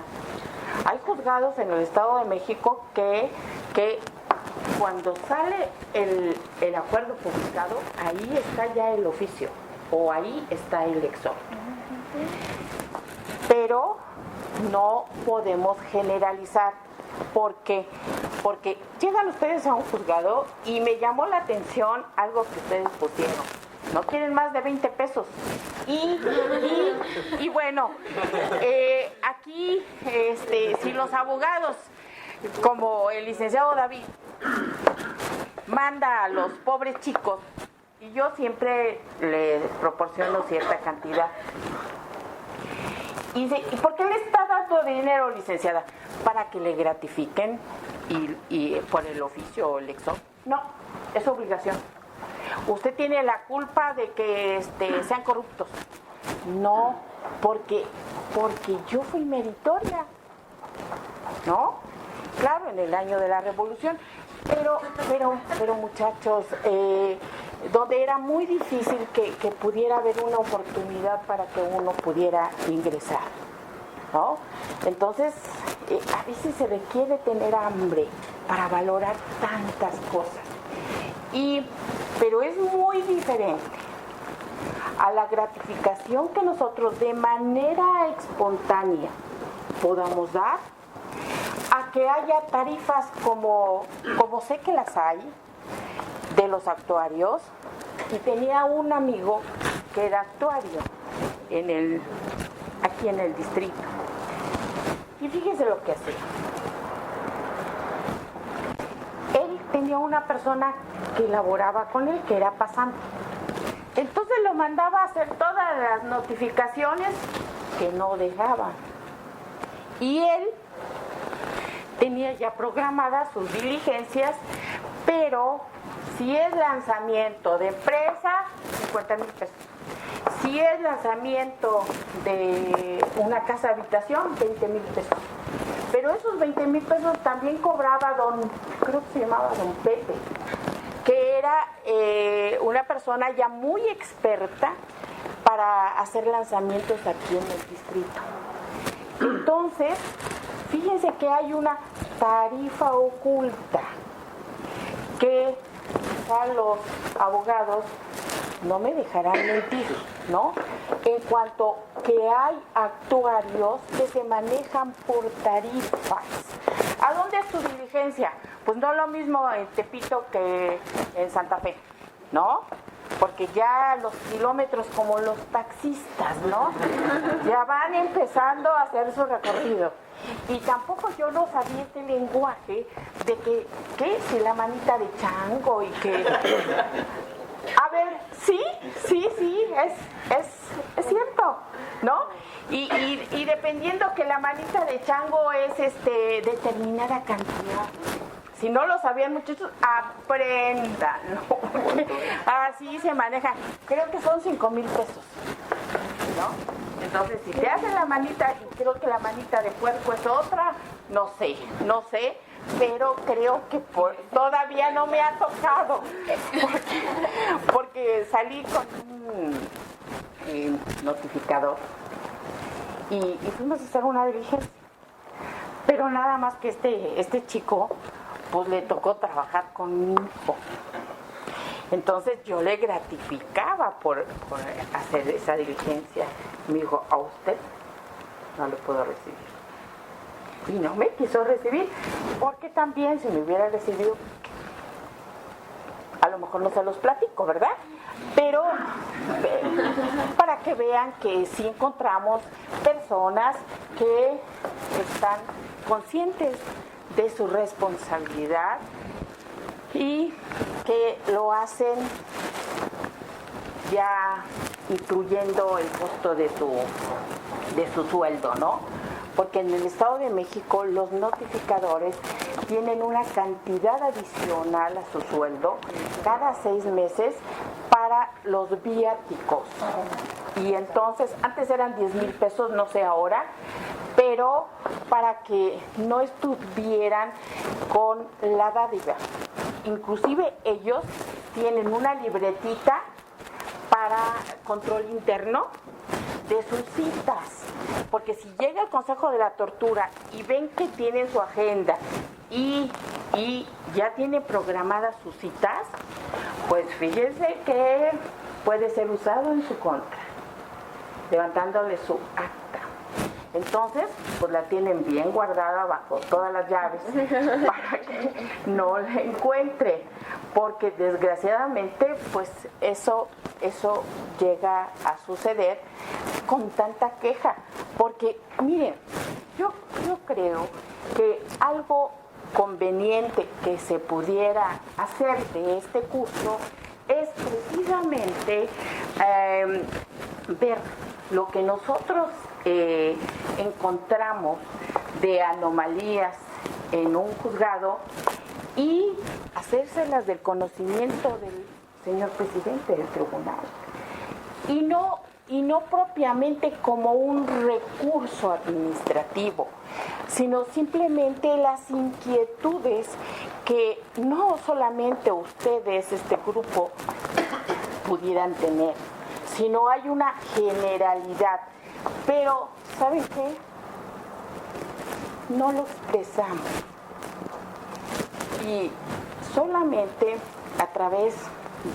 S1: hay juzgados en el Estado de México que cuando sale el acuerdo publicado, ahí está ya el oficio o ahí está el exhorto. Pero no podemos generalizar porque llegan ustedes a un juzgado y me llamó la atención algo que ustedes pusieron. No quieren más de 20 pesos. Y bueno, aquí si los abogados, como el licenciado David, manda a los pobres chicos, y yo siempre les proporciono cierta cantidad. ¿Y por qué le está dando dinero, licenciada? Para que le gratifiquen y por el oficio o el exo. No, es obligación. Usted tiene la culpa de que sean corruptos. No, porque yo fui meritoria, ¿no? Claro, en el año de la Revolución, pero muchachos, donde era muy difícil que pudiera haber una oportunidad para que uno pudiera ingresar, ¿no? Entonces, a veces se requiere tener hambre para valorar tantas cosas. Pero es muy diferente a la gratificación que nosotros de manera espontánea podamos dar, a que haya tarifas como sé que las hay, de los actuarios. Y tenía un amigo que era actuario aquí en el distrito. Y fíjese lo que hacía. Él tenía una persona que laboraba con él, que era pasante. Entonces lo mandaba a hacer todas las notificaciones que no dejaba. Y él tenía ya programadas sus diligencias, pero si es lanzamiento de empresa, 50,000 pesos. Si es lanzamiento de una casa habitación, 20,000 pesos. Pero esos 20,000 pesos también cobraba creo que se llamaba don Pepe, que era una persona ya muy experta para hacer lanzamientos aquí en el distrito. Entonces, fíjense que hay una tarifa oculta que quizá los abogados no me dejarán mentir, ¿no? En cuanto que hay actuarios que se manejan por tarifas. ¿A dónde es tu diligencia? Pues no lo mismo en Tepito que en Santa Fe, ¿no? Porque ya los kilómetros, como los taxistas, ¿no? Ya van empezando a hacer su recorrido. Y tampoco yo no sabía este lenguaje de que si la manita de chango y que... A ver, sí, es cierto, ¿no? Y dependiendo que la manita de chango es determinada cantidad. Si no lo sabían, muchachos, aprendan, ¿no? Así se maneja. Creo que son 5,000 pesos, ¿no? Entonces, si te hacen la manita, y creo que la manita de puerco es otra, no sé, pero creo que todavía no me ha tocado, porque salí con un notificador y fuimos a hacer una diligencia. Pero nada más que este chico, pues le tocó trabajar con mi hijo. Entonces yo le gratificaba por hacer esa diligencia. Me dijo, a usted no le puedo recibir. Y no me quiso recibir, porque también si me hubiera recibido, a lo mejor no se los platico, ¿verdad? Pero para que vean que sí encontramos personas que están conscientes de su responsabilidad y que lo hacen ya incluyendo el costo de su sueldo, ¿no? Porque en el Estado de México los notificadores tienen una cantidad adicional a su sueldo cada 6 meses para los viáticos. Y entonces, antes eran 10,000 pesos, no sé ahora, pero para que no estuvieran con la dádiva. Inclusive ellos tienen una libretita para control interno de sus citas, porque si llega el Consejo de la Tortura y ven que tienen su agenda y ya tienen programadas sus citas, pues fíjense que puede ser usado en su contra, levantándole su acta. Entonces, pues la tienen bien guardada bajo todas las llaves para que no la encuentre, porque desgraciadamente, pues eso llega a suceder con tanta queja. Porque, miren, yo creo que algo conveniente que se pudiera hacer de este curso es precisamente ver lo que nosotros encontramos de anomalías en un juzgado y hacérselas del conocimiento del señor presidente del tribunal. Y no propiamente como un recurso administrativo, sino simplemente las inquietudes que no solamente ustedes, este grupo, pudieran tener, sino hay una generalidad. Pero, ¿saben qué? No los pesamos. Y solamente a través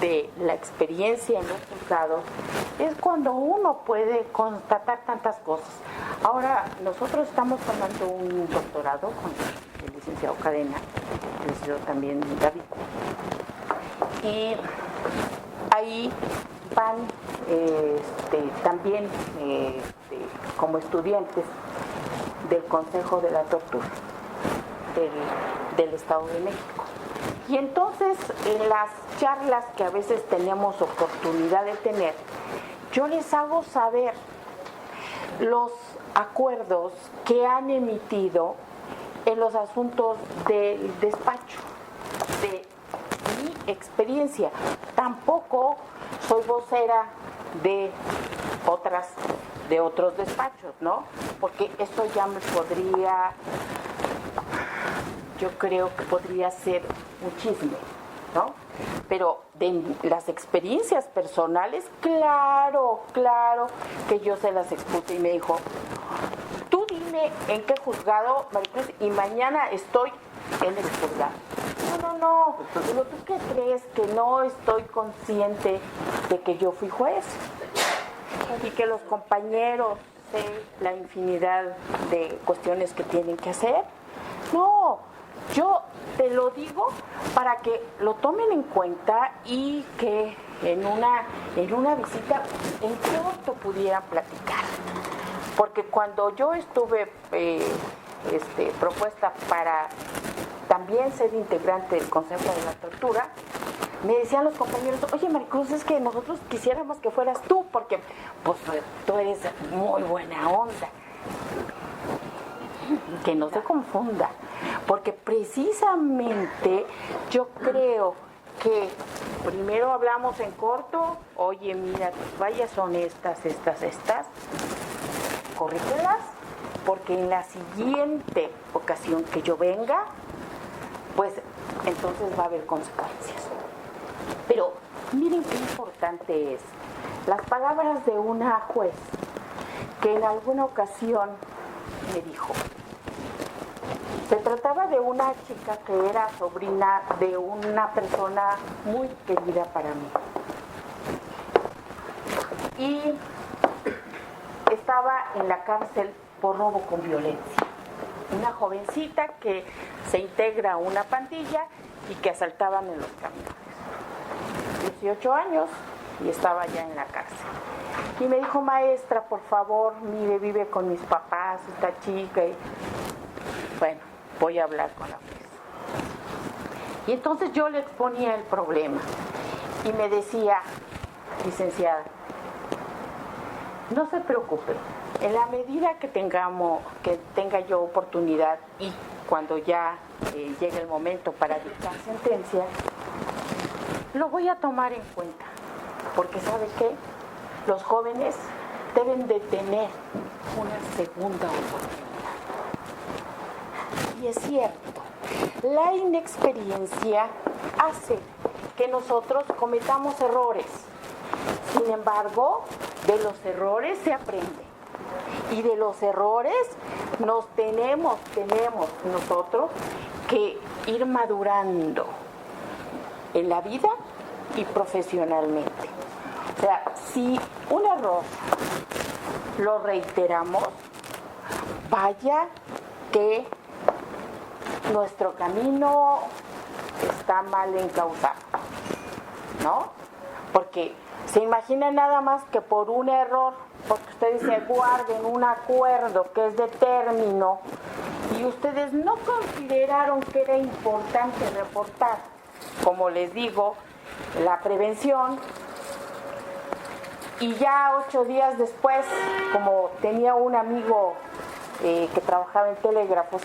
S1: de la experiencia en los juzgados es cuando uno puede constatar tantas cosas. Ahora, nosotros estamos tomando un doctorado con el licenciado Cadena, el licenciado también David. Y ahí van también como estudiantes del Consejo de la Tortura del Estado de México. Y entonces, en las charlas que a veces tenemos oportunidad de tener, yo les hago saber los acuerdos que han emitido en los asuntos del despacho, de mi experiencia. Tampoco soy vocera de otros despachos, ¿no? Porque eso ya me podría, yo creo que podría ser un chisme, ¿no? Pero de las experiencias personales, claro que yo se las expuse y me dijo, tú dime en qué juzgado, Maricruz, y mañana estoy en el juzgado. No, digo, ¿tú qué crees? Que no estoy consciente de que yo fui juez y que los compañeros sé la infinidad de cuestiones que tienen que hacer. No, yo te lo digo para que lo tomen en cuenta y que en una visita en corto pudieran platicar. Porque cuando yo estuve propuesta para también ser integrante del Consejo de la Tortura, me decían los compañeros, oye Maricruz, es que nosotros quisiéramos que fueras tú, porque pues tú eres muy buena onda. Que no se confunda, porque precisamente yo creo que primero hablamos en corto, oye mira, tus fallas son estas, corrígelas, porque en la siguiente ocasión que yo venga, pues entonces va a haber consecuencias. Pero miren qué importante es las palabras de una juez que en alguna ocasión me dijo. Se trataba de una chica que era sobrina de una persona muy querida para mí. Y estaba en la cárcel por robo con violencia. Una jovencita que se integra a una pandilla y que asaltaban en los camiones. 18 años y estaba ya en la cárcel. Y me dijo, maestra, por favor, mire, vive con mis papás, esta chica. Y bueno, voy a hablar con la juez. Y entonces yo le exponía el problema y me decía, licenciada, no se preocupe, en la medida que tenga yo oportunidad y cuando ya llegue el momento para dictar sentencia, lo voy a tomar en cuenta, porque ¿sabe qué? Los jóvenes deben de tener una segunda oportunidad. Y es cierto, la inexperiencia hace que nosotros cometamos errores. Sin embargo, de los errores se aprende. Y de los errores nos tenemos nosotros que ir madurando en la vida y profesionalmente. O sea, si un error lo reiteramos, vaya que nuestro camino está mal encauzado, ¿no? Porque se imagina nada más que por un error, porque ustedes se guarden un acuerdo que es de término y ustedes no consideraron que era importante reportar, como les digo, la prevención. Y ya 8 días después, como tenía un amigo que trabajaba en telégrafos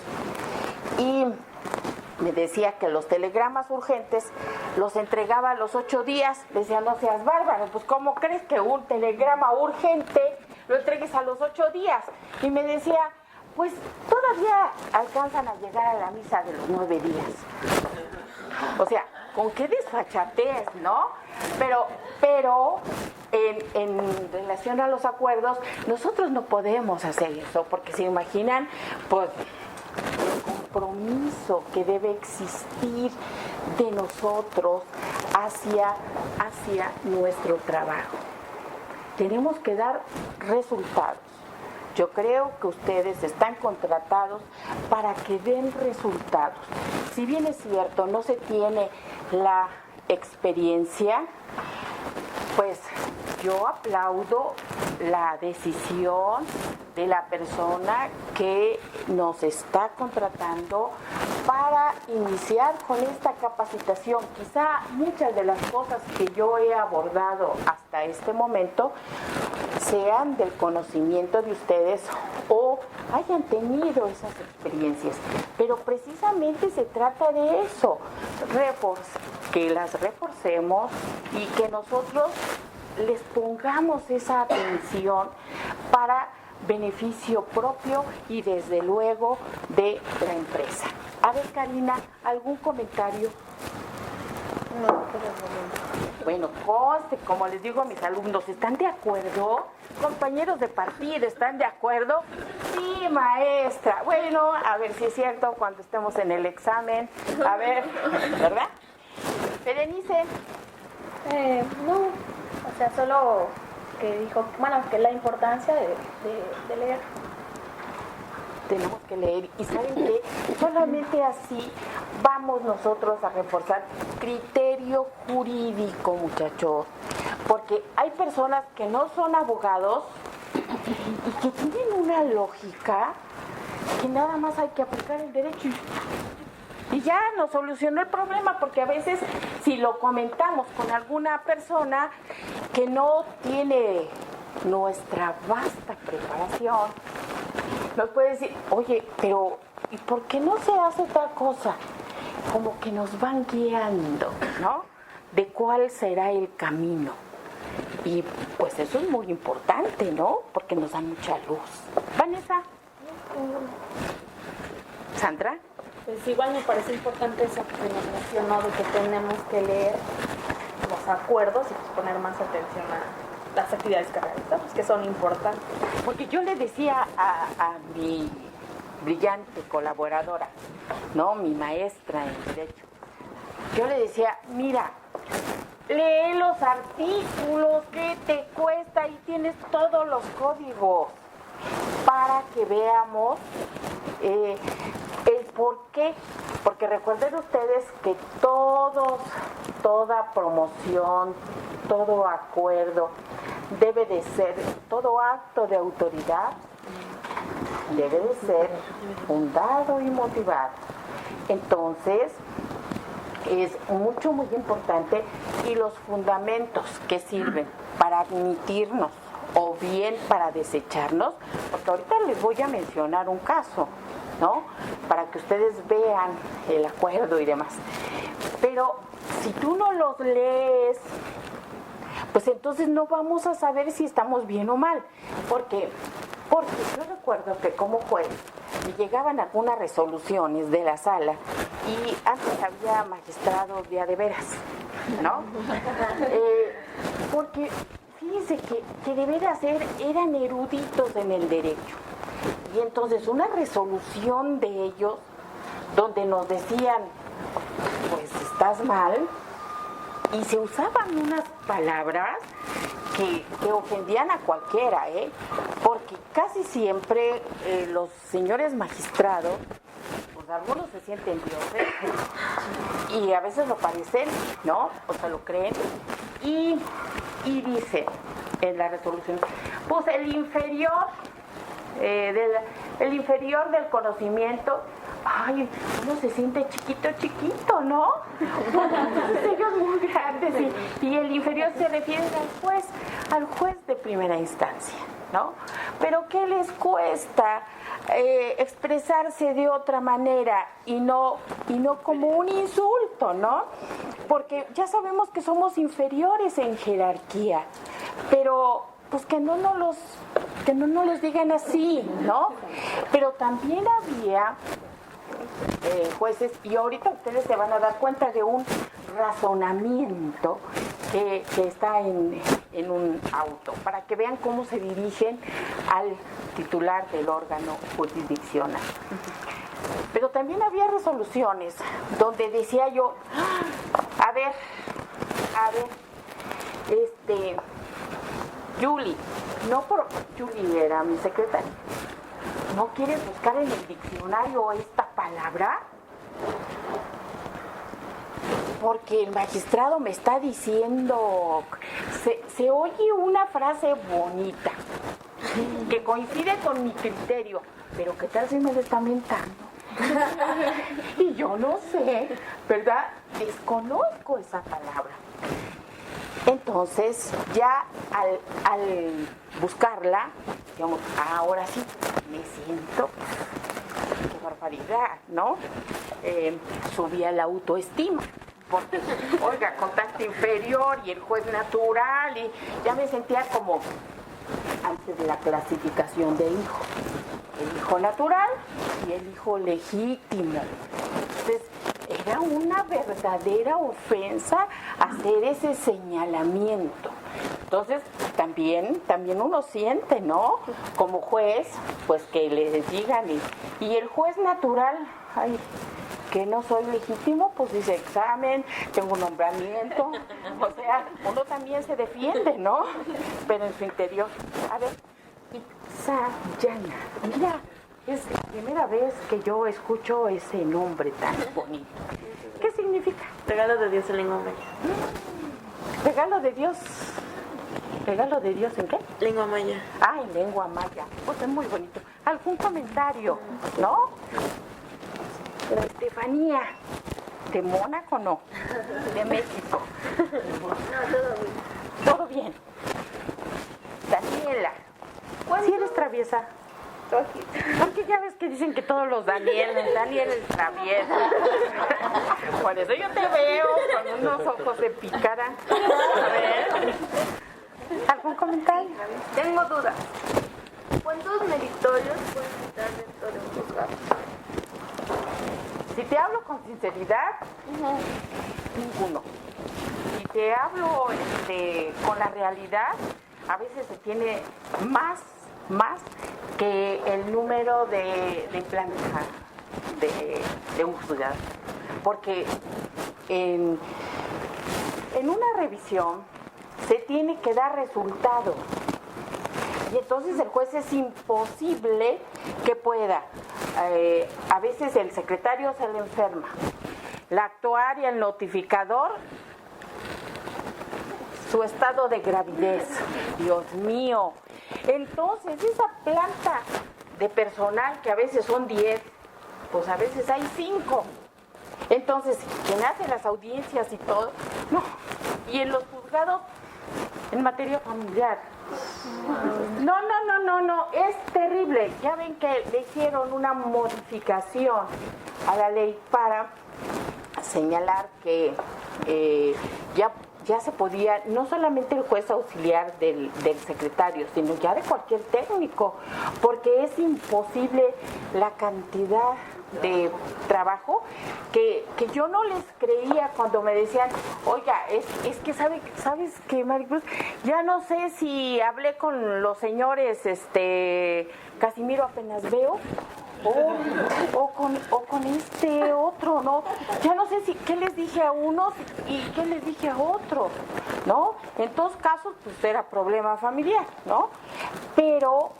S1: y me decía que los telegramas urgentes los entregaba a los 8 días, le decía, no seas bárbaro, pues ¿cómo crees que un telegrama urgente lo entregues a los 8 días? Y me decía, pues todavía alcanzan a llegar a la misa de los 9 días. O sea, con qué desfachatez, ¿no? Pero en relación a los acuerdos, nosotros no podemos hacer eso, porque se imaginan, pues, el compromiso que debe existir de nosotros hacia nuestro trabajo. Tenemos que dar resultados. Yo creo que ustedes están contratados para que den resultados. Si bien es cierto, no se tiene la experiencia, pues yo aplaudo la decisión de la persona que nos está contratando para iniciar con esta capacitación. Quizá muchas de las cosas que yo he abordado hasta este momento sean del conocimiento de ustedes o hayan tenido esas experiencias, pero precisamente se trata de eso, que las reforcemos y que nosotros les pongamos esa atención para beneficio propio y desde luego de la empresa. A ver, Karina, ¿algún comentario?
S4: No, por el momento.
S1: Bueno, conste, como les digo a mis alumnos, ¿están de acuerdo? Compañeros de partido, ¿están de acuerdo? Sí, maestra. Bueno, a ver si es cierto cuando estemos en el examen. A ver, ¿verdad? Berenice.
S4: No, o sea, solo que dijo, bueno, que la importancia de leer.
S1: Tenemos que leer y ¿saben qué? Solamente así vamos nosotros a reforzar criterio jurídico, muchachos, porque hay personas que no son abogados y que tienen una lógica que nada más hay que aplicar el derecho y ya nos solucionó el problema, porque a veces si lo comentamos con alguna persona que no tiene nuestra vasta preparación, nos puede decir, oye, pero ¿y por qué no se hace tal cosa? Como que nos van guiando, ¿no? De cuál será el camino. Y pues eso es muy importante, ¿no? Porque nos da mucha luz. Vanessa. Sandra.
S4: Pues igual me parece importante esa que mencionó de que tenemos que leer los acuerdos y pues poner más atención a las actividades que realizamos, que son importantes.
S1: Porque yo le decía a mi brillante colaboradora, ¿no? Mi maestra en Derecho. Yo le decía, mira, lee los artículos, ¿qué te cuesta? Y tienes todos los códigos para que veamos el por qué. Porque recuerden ustedes que toda promoción, todo acuerdo debe de ser, todo acto de autoridad debe de ser fundado y motivado. Entonces, es mucho, muy importante. Y los fundamentos que sirven para admitirnos o bien para desecharnos, porque ahorita les voy a mencionar un caso, ¿no? Para que ustedes vean el acuerdo y demás. Pero si tú no los lees, pues entonces no vamos a saber si estamos bien o mal. Porque yo recuerdo que como juez me llegaban algunas resoluciones de la sala y antes había magistrados de a de veras, ¿no? Porque fíjense que de veras eran eruditos en el derecho. Y entonces una resolución de ellos donde nos decían, pues estás mal, y se usaban unas palabras que ofendían a cualquiera, porque casi siempre los señores magistrados, pues algunos se sienten dioses y a veces lo parecen, ¿no? O sea, lo creen y dice en la resolución, pues el inferior del conocimiento. Ay, uno se siente chiquito, ¿no? Entonces ellos muy grandes y el inferior se refiere al juez de primera instancia, ¿no? Pero ¿qué les cuesta expresarse de otra manera y no como un insulto, ¿no? Porque ya sabemos que somos inferiores en jerarquía, pero pues que no nos los digan así, ¿no? Pero también había jueces, y ahorita ustedes se van a dar cuenta de un razonamiento que está en un auto, para que vean cómo se dirigen al titular del órgano jurisdiccional. Pero también había resoluciones donde decía yo, a ver, Julie, Julie era mi secretaria, ¿no quieres buscar en el diccionario esta palabra? Porque el magistrado me está diciendo, se oye una frase bonita, que coincide con mi criterio, pero ¿qué tal si me lo está mentando? Y yo no sé, ¿verdad? Desconozco esa palabra. Entonces, ya al buscarla, digamos, ahora sí me siento, qué barbaridad, ¿no? Subía la autoestima, porque, oiga, contacto inferior y el juez natural, y ya me sentía como antes de la clasificación del hijo. El hijo natural y el hijo legítimo. Entonces, era una verdadera ofensa hacer ese señalamiento. Entonces, también uno siente, ¿no? Como juez, pues que les digan, y el juez natural, ay, que no soy legítimo, pues dice examen, tengo un nombramiento, o sea, uno también se defiende, ¿no? Pero en su interior, a ver, Itzayana, mira, es la primera vez que yo escucho ese nombre tan bonito. ¿Qué significa?
S5: Regalo de Dios en lengua maya.
S1: Regalo de Dios. ¿Regalo de Dios en qué?
S5: Lengua maya.
S1: Ah, en lengua maya. Pues es muy bonito. ¿Algún comentario? ¿No? Estefanía, ¿de Mónaco no? ¿De México? No, todo bien. Daniela, ¿sí eres traviesa? Porque ya ves que dicen que todos los Daniel es travieso. Por eso yo te veo con unos ojos de pícara. A ver. ¿Algún comentario?
S5: Tengo dudas. ¿Cuántos meritorios pueden estar dentro de un juzgado?
S1: Si te hablo con sinceridad, ninguno. Si te hablo con la realidad, a veces se tiene más que el número de planta de un juzgado. Porque en una revisión se tiene que dar resultado. Y entonces el juez es imposible que pueda. A veces el secretario se le enferma. La actuaria, el notificador, su estado de gravidez. Dios mío. Entonces esa planta de personal, que a veces son 10, pues a veces hay 5. Entonces, quien hace las audiencias y todo, no. Y en los juzgados, en materia familiar, no, es terrible. Ya ven que le hicieron una modificación a la ley para señalar que ya se podía, no solamente el juez auxiliar del secretario, sino ya de cualquier técnico, porque es imposible la cantidad de trabajo que yo no les creía cuando me decían, oiga, es que sabes que Maricruz, ya no sé si hablé con los señores Casimiro apenas veo o con este otro, ¿no? Ya no sé qué les dije a unos y qué les dije a otros, ¿no? En todos casos, pues era problema familiar, ¿no? Pero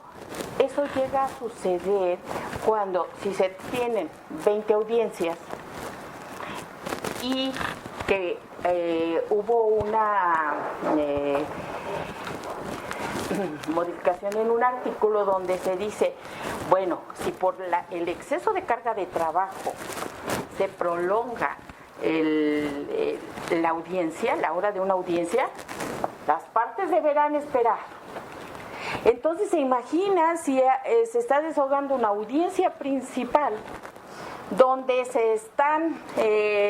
S1: eso llega a suceder cuando, si se tienen 20 audiencias y que hubo una modificación en un artículo donde se dice, bueno, si por el exceso de carga de trabajo se prolonga la audiencia, la hora de una audiencia, las partes deberán esperar. Entonces se imagina si se está desahogando una audiencia principal donde se están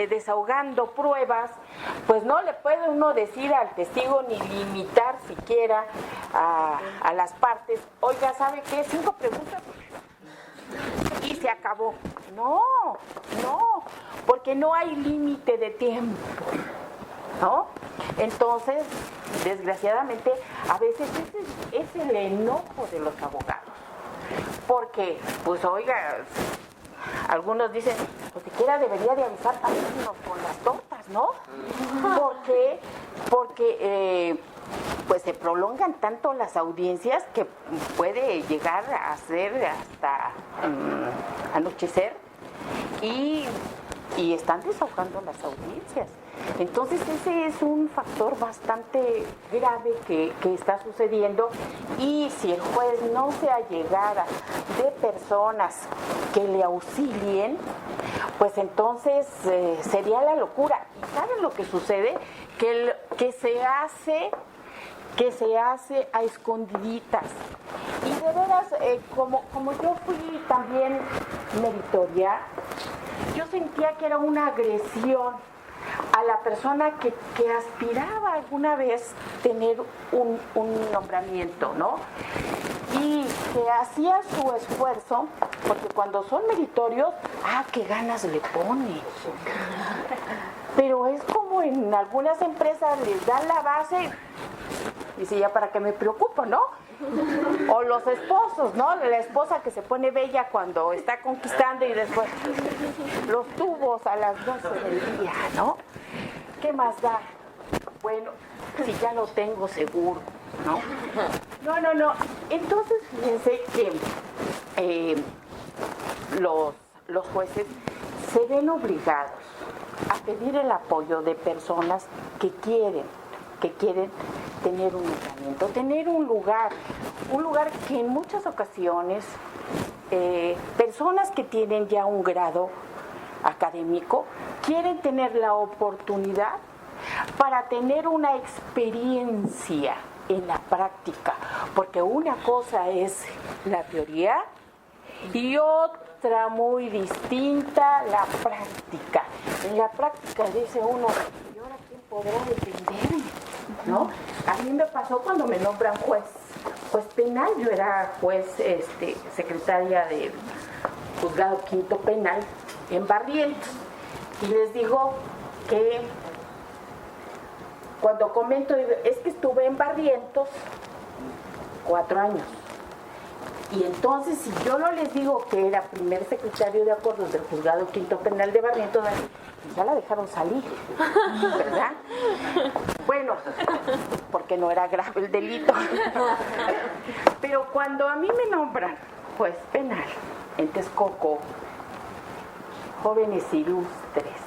S1: desahogando pruebas, pues no le puede uno decir al testigo ni limitar siquiera a las partes, oiga, ¿sabe qué? 5 preguntas y se acabó. No, porque no hay límite de tiempo, ¿no? Entonces, desgraciadamente, a veces ese es el enojo de los abogados. Porque, pues oiga, algunos dicen, pues siquiera debería de avisar también con las tortas, ¿no? Porque pues se prolongan tanto las audiencias que puede llegar a ser hasta anochecer y están desahogando las audiencias. Entonces ese es un factor bastante grave que está sucediendo, y si el juez no se allegara de personas que le auxilien, pues entonces sería la locura. ¿Y saben lo que sucede? Que se hace a escondiditas. Y de veras, como yo fui también meritoria, yo sentía que era una agresión a la persona que aspiraba alguna vez tener un nombramiento, ¿no? Y que hacía su esfuerzo, porque cuando son meritorios, qué ganas le pone. Pero es como en algunas empresas les dan la base, y dice, ya para qué me preocupo, ¿no? O los esposos, ¿no? La esposa que se pone bella cuando está conquistando y después los tubos a las 12 del día, ¿no? ¿Qué más da? Bueno, si ya lo tengo seguro, ¿no? No. Entonces, fíjense que los jueces se ven obligados a pedir el apoyo de personas que quieren tener un nombramiento, tener un lugar que en muchas ocasiones personas que tienen ya un grado académico quieren tener la oportunidad para tener una experiencia en la práctica, porque una cosa es la teoría y otra muy distinta la práctica. En la práctica dice uno, ¿y ahora quién podrá defenderme? ¿no? A mí me pasó cuando me nombran juez penal. Yo era juez, secretaria del juzgado quinto penal en Barrientos. Y les digo que cuando comento, es que estuve en Barrientos 4 años. Y entonces, si yo no les digo que era primer secretario de acuerdos del juzgado quinto penal de Barrientos, ya la dejaron salir, ¿verdad? Bueno, porque no era grave el delito. Pero cuando a mí me nombran juez penal en Texcoco, jóvenes ilustres,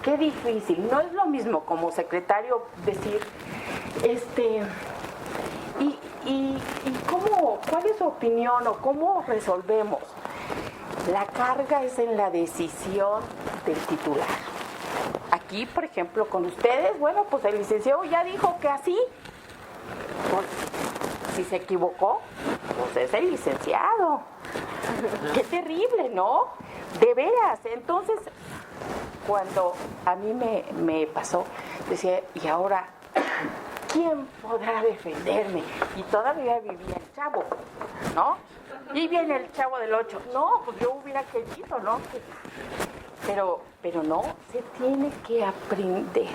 S1: qué difícil. No es lo mismo como secretario decir, ¿y cómo, cuál es su opinión o cómo resolvemos? La carga es en la decisión del titular. Aquí, por ejemplo, con ustedes, bueno, pues el licenciado ya dijo que así. Pues, si se equivocó, pues es el licenciado. Qué terrible, ¿no? De veras. Entonces, cuando a mí me pasó, decía, y ahora, ¿quién podrá defenderme? Y todavía vivía el chavo, ¿no? Y viene el chavo del 8. No, pues yo hubiera querido, ¿no? Pero no, se tiene que aprender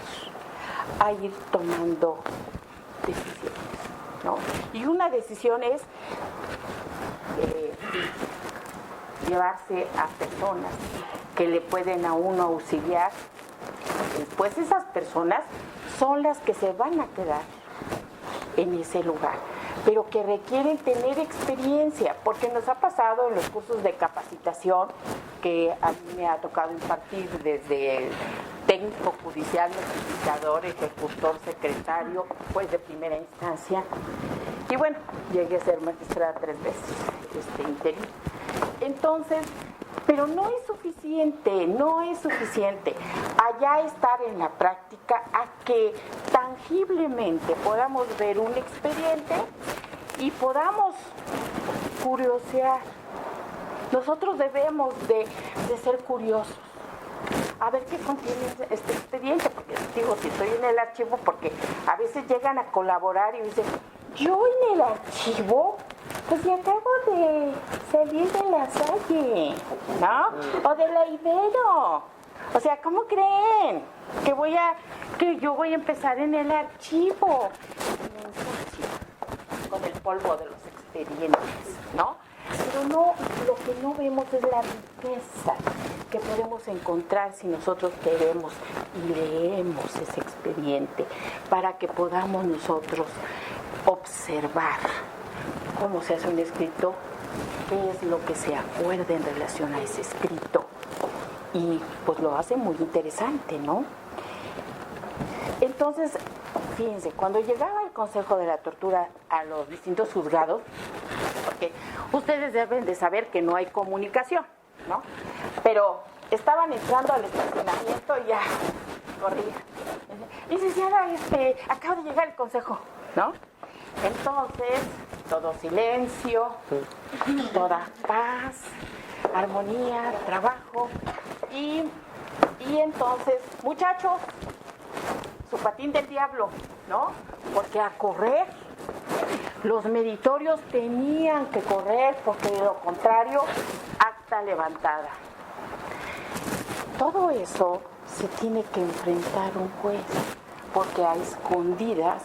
S1: a ir tomando decisiones, ¿no? Y una decisión es llevarse a personas que le pueden a uno auxiliar. Pues esas personas son las que se van a quedar en ese lugar, pero que requieren tener experiencia, porque nos ha pasado en los cursos de capacitación que a mí me ha tocado impartir desde el técnico judicial, notificador, ejecutor, secretario, juez de primera instancia. Y bueno, llegué a ser magistrada 3 veces, interín. Entonces, pero no es suficiente, no es suficiente. Allá estar en la práctica a que tangiblemente podamos ver un expediente y podamos curiosear. Nosotros debemos de ser curiosos. A ver qué contiene este expediente, porque digo, si estoy en el archivo, porque a veces llegan a colaborar y dicen, yo en el archivo, pues me acabo de salir de la Salle, ¿no? O de la Ibero. O sea, ¿cómo creen que yo voy a empezar en el archivo? Me ensucio con el polvo de los expedientes, ¿no? Pero no, lo que no vemos es la riqueza que podemos encontrar si nosotros queremos y leemos ese expediente para que podamos nosotros observar cómo se hace un escrito, qué es lo que se acuerda en relación a ese escrito. Y pues lo hace muy interesante, ¿no? Entonces, fíjense, cuando llegaba el Consejo de la Tortura a los distintos juzgados, porque ustedes deben de saber que no hay comunicación, ¿no? Pero estaban entrando al estacionamiento y ya corría. Licenciada, acaba de llegar el consejo, ¿no? Entonces, todo silencio, toda paz, armonía, trabajo. Y entonces, muchachos, su patín del diablo, ¿no? Porque a correr, los meritorios tenían que correr, porque de lo contrario, acta levantada. Todo eso se tiene que enfrentar un juez, porque a escondidas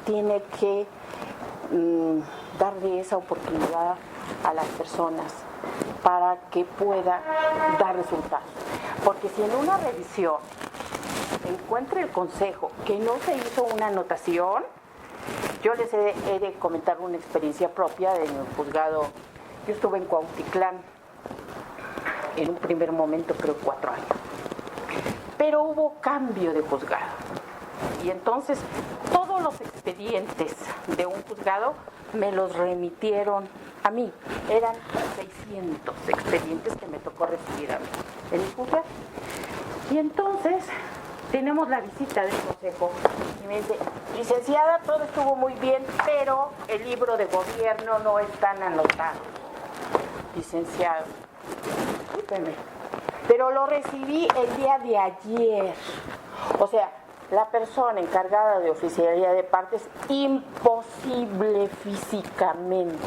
S1: tiene que darle esa oportunidad a las personas para que pueda dar resultados. Porque si en una revisión encuentra el consejo que no se hizo una anotación, yo les he de comentar una experiencia propia en el juzgado. Yo estuve en Cuautitlán en un primer momento, creo 4 años. Pero hubo cambio de juzgado. Y entonces todos los expedientes de un juzgado me los remitieron a mí. Eran 600 expedientes que me tocó recibir a mí en el juzgado. Y entonces tenemos la visita del consejo y me dice, licenciada, todo estuvo muy bien, pero el libro de gobierno no están anotados. Licenciado, discúlpeme, pero lo recibí el día de ayer. O sea, la persona encargada de oficialía de partes, imposible físicamente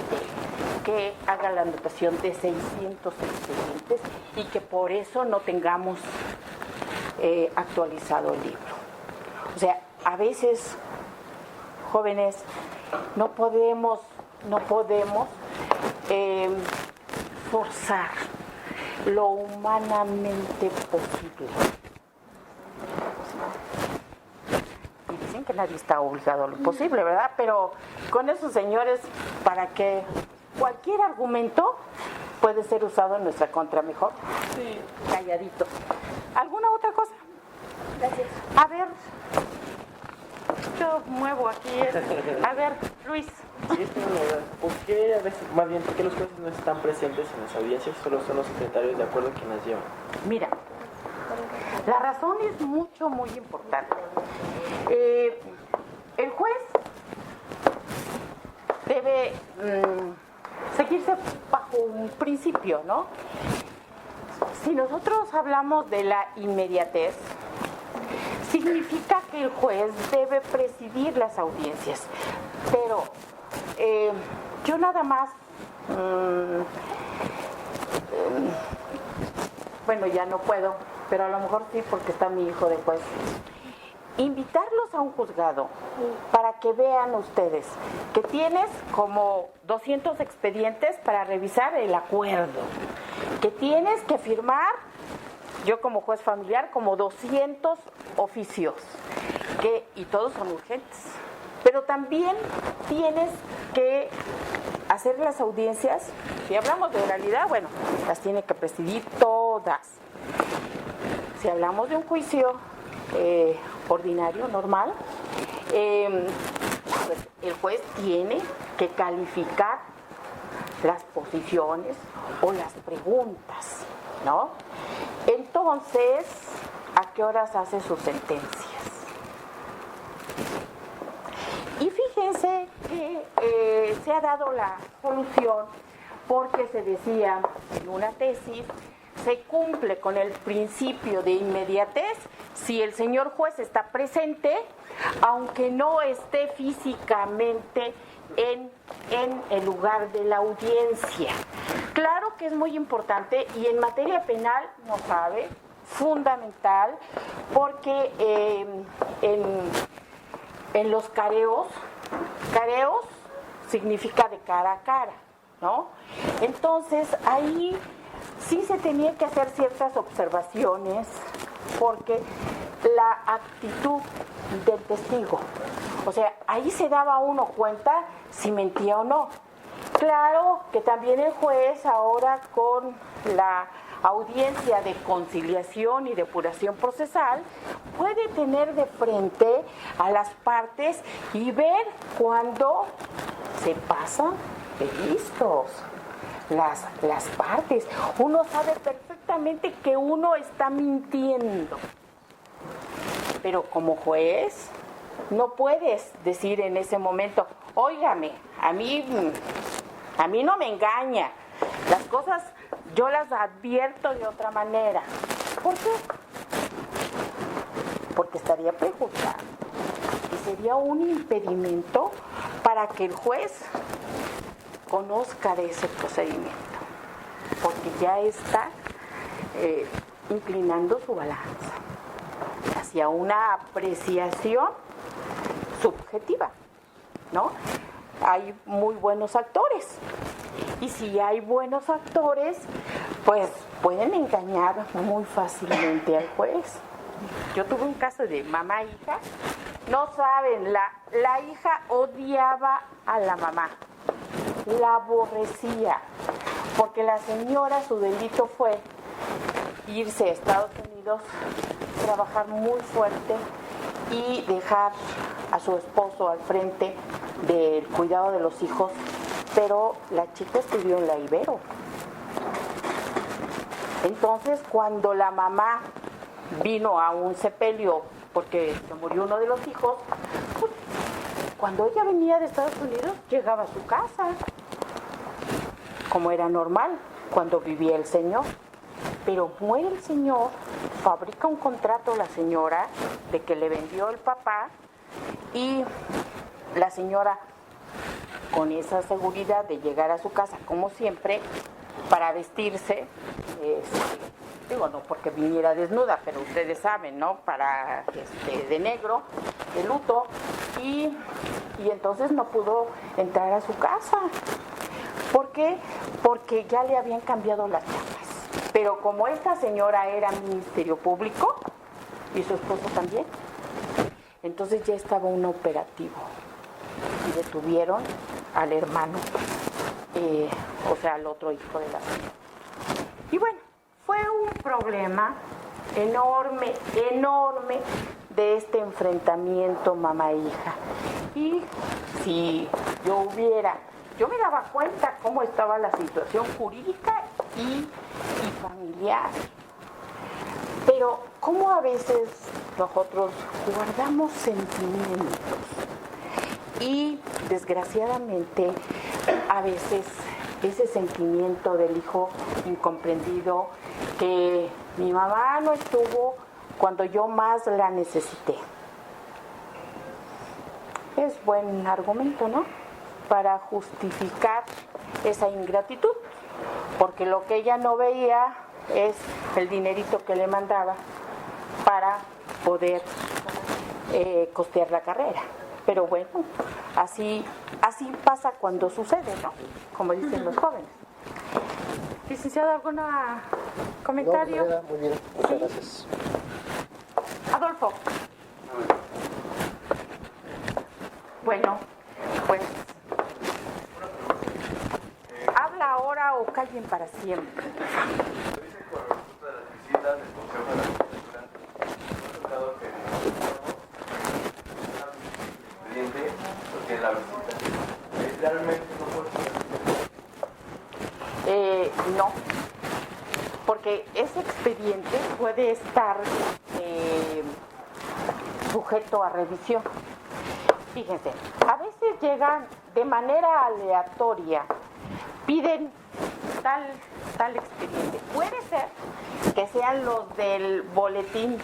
S1: que haga la anotación de 600 expedientes y que por eso no tengamos actualizado el libro. O sea, a veces, jóvenes, no podemos forzar lo humanamente posible. Y dicen que nadie está obligado a lo posible, ¿verdad? Pero con esos señores, para que cualquier argumento puede ser usado en nuestra contra mejor. Sí. Calladito. ¿Alguna otra cosa?
S5: Gracias.
S1: A ver, yo muevo aquí. A ver, Luis.
S6: Sí, es una verdad. ¿Por qué a veces, más bien, por qué los jueces no están presentes en las audiencias? Solo son los secretarios de acuerdo quienes las llevan.
S1: Mira, la razón es muy importante. El juez debe seguirse bajo un principio, ¿no? Si nosotros hablamos de la inmediatez, significa que el juez debe presidir las audiencias, pero yo nada más, bueno, ya no puedo, pero a lo mejor sí porque está mi hijo de juez, invitarlos a un juzgado para que vean ustedes que tienes como 200 expedientes para revisar el acuerdo, que tienes que firmar, yo como juez familiar, como 200 oficios, y todos son urgentes. Pero también tienes que hacer las audiencias, si hablamos de oralidad, bueno, las tiene que presidir todas. Si hablamos de un juicio ordinario, normal, pues el juez tiene que calificar las posiciones o las preguntas, ¿no? Entonces, ¿a qué horas hace sus sentencias? Y fíjense que se ha dado la solución porque se decía en una tesis, se cumple con el principio de inmediatez si el señor juez está presente, aunque no esté físicamente en el lugar de la audiencia. Claro que es muy importante y en materia penal, no sabe, fundamental, porque en los careos significa de cara a cara, ¿no? Entonces ahí sí se tenía que hacer ciertas observaciones porque la actitud del testigo, o sea, ahí se daba uno cuenta si mentía o no. Claro que también el juez ahora con la audiencia de conciliación y depuración procesal puede tener de frente a las partes y ver cuando se pasan de listos las partes. Uno sabe perfectamente que uno está mintiendo, pero como juez no puedes decir en ese momento, óigame, a mí no me engaña, las cosas yo las advierto de otra manera. ¿Por qué? Porque estaría prejuzgado y sería un impedimento para que el juez conozca de ese procedimiento, porque ya está inclinando su balanza hacia una apreciación subjetiva, ¿no? Hay muy buenos actores y si hay buenos actores, pues pueden engañar muy fácilmente al juez. Yo tuve un caso de mamá e hija, no saben, la hija odiaba a la mamá, la aborrecía, porque la señora, su delito fue irse a Estados Unidos, trabajar muy fuerte y dejar a su esposo al frente del cuidado de los hijos, pero la chica estudió en la Ibero. Entonces, cuando la mamá vino a un sepelio porque se murió uno de los hijos, pues, cuando ella venía de Estados Unidos, llegaba a su casa, como era normal cuando vivía el señor. Pero muere el señor, fabrica un contrato la señora de que le vendió el papá y la señora, con esa seguridad de llegar a su casa como siempre, para vestirse, digo, no porque viniera desnuda, pero ustedes saben, ¿no? Para de negro, de luto, y entonces no pudo entrar a su casa. ¿Por qué? Porque ya le habían cambiado las chapas. Pero como esta señora era ministerio público, y su esposo también, entonces ya estaba un operativo. Y detuvieron al hermano, o sea, al otro hijo de la señora. Y bueno, fue un problema enorme, enorme de este enfrentamiento mamá-hija. Y si yo me daba cuenta cómo estaba la situación jurídica y familiar. Pero cómo a veces nosotros guardamos sentimientos y desgraciadamente a veces ese sentimiento del hijo incomprendido, que mi mamá no estuvo cuando yo más la necesité. Es buen argumento, ¿no? Para justificar esa ingratitud, porque lo que ella no veía es el dinerito que le mandaba para poder costear la carrera. Pero bueno, así pasa cuando sucede, ¿no? Como dicen los jóvenes. Licenciado, ¿algún comentario?
S3: No, muy bien, muchas gracias.
S1: Adolfo. Bueno, pues habla ahora o callen para siempre.
S7: Con respecto a las visitas del Consejo de la Cultura, ha tocado que el expediente lo tiene la visita. Realmente no puede ser.
S1: No, porque ese expediente puede estar sujeto a revisión. Fíjense, a veces llegan de manera aleatoria, piden tal expediente. Puede ser que sean los del boletín,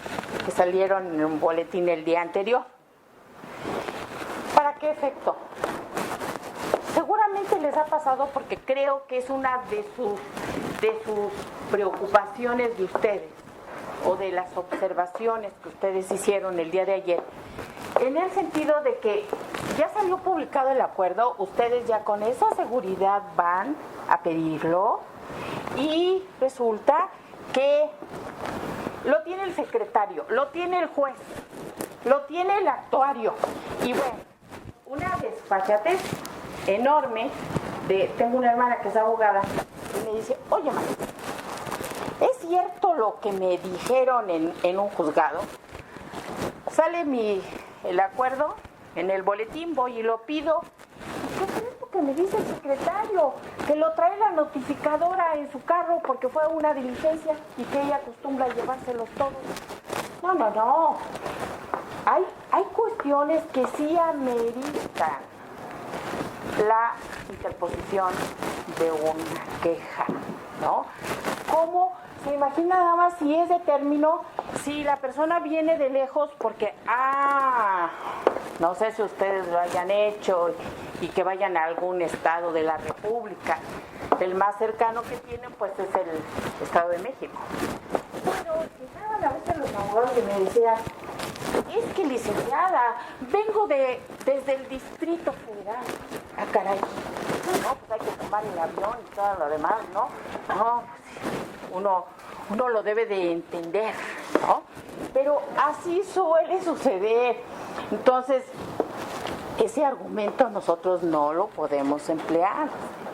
S1: que salieron en un boletín el día anterior. ¿Para qué efecto? Seguramente les ha pasado porque creo que es una de sus preocupaciones de ustedes o de las observaciones que ustedes hicieron el día de ayer, en el sentido de que ya salió publicado el acuerdo, ustedes ya con esa seguridad van a pedirlo y resulta que lo tiene el secretario, lo tiene el juez, lo tiene el actuario y bueno, una desfachatez enorme tengo una hermana que es abogada y me dice, oye maestra, ¿es cierto lo que me dijeron en un juzgado? Sale el acuerdo en el boletín, voy y lo pido. ¿Qué es esto que me dice el secretario? Que lo trae la notificadora en su carro porque fue una diligencia y que ella acostumbra llevárselos todos. No. Hay cuestiones que sí ameritan la interposición de una queja, ¿no? ¿Cómo se imagina nada más si es de término, si la persona viene de lejos porque, no sé si ustedes lo hayan hecho y que vayan a algún estado de la República, el más cercano que tienen pues es el Estado de México. Pero llegaban a veces los abogados y me decían, es que licenciada, vengo desde el Distrito Federal. Ah, caray. No, pues hay que tomar el avión y todo lo demás, ¿no? No, uno lo debe de entender, ¿no? Pero así suele suceder. Entonces, ese argumento nosotros no lo podemos emplear,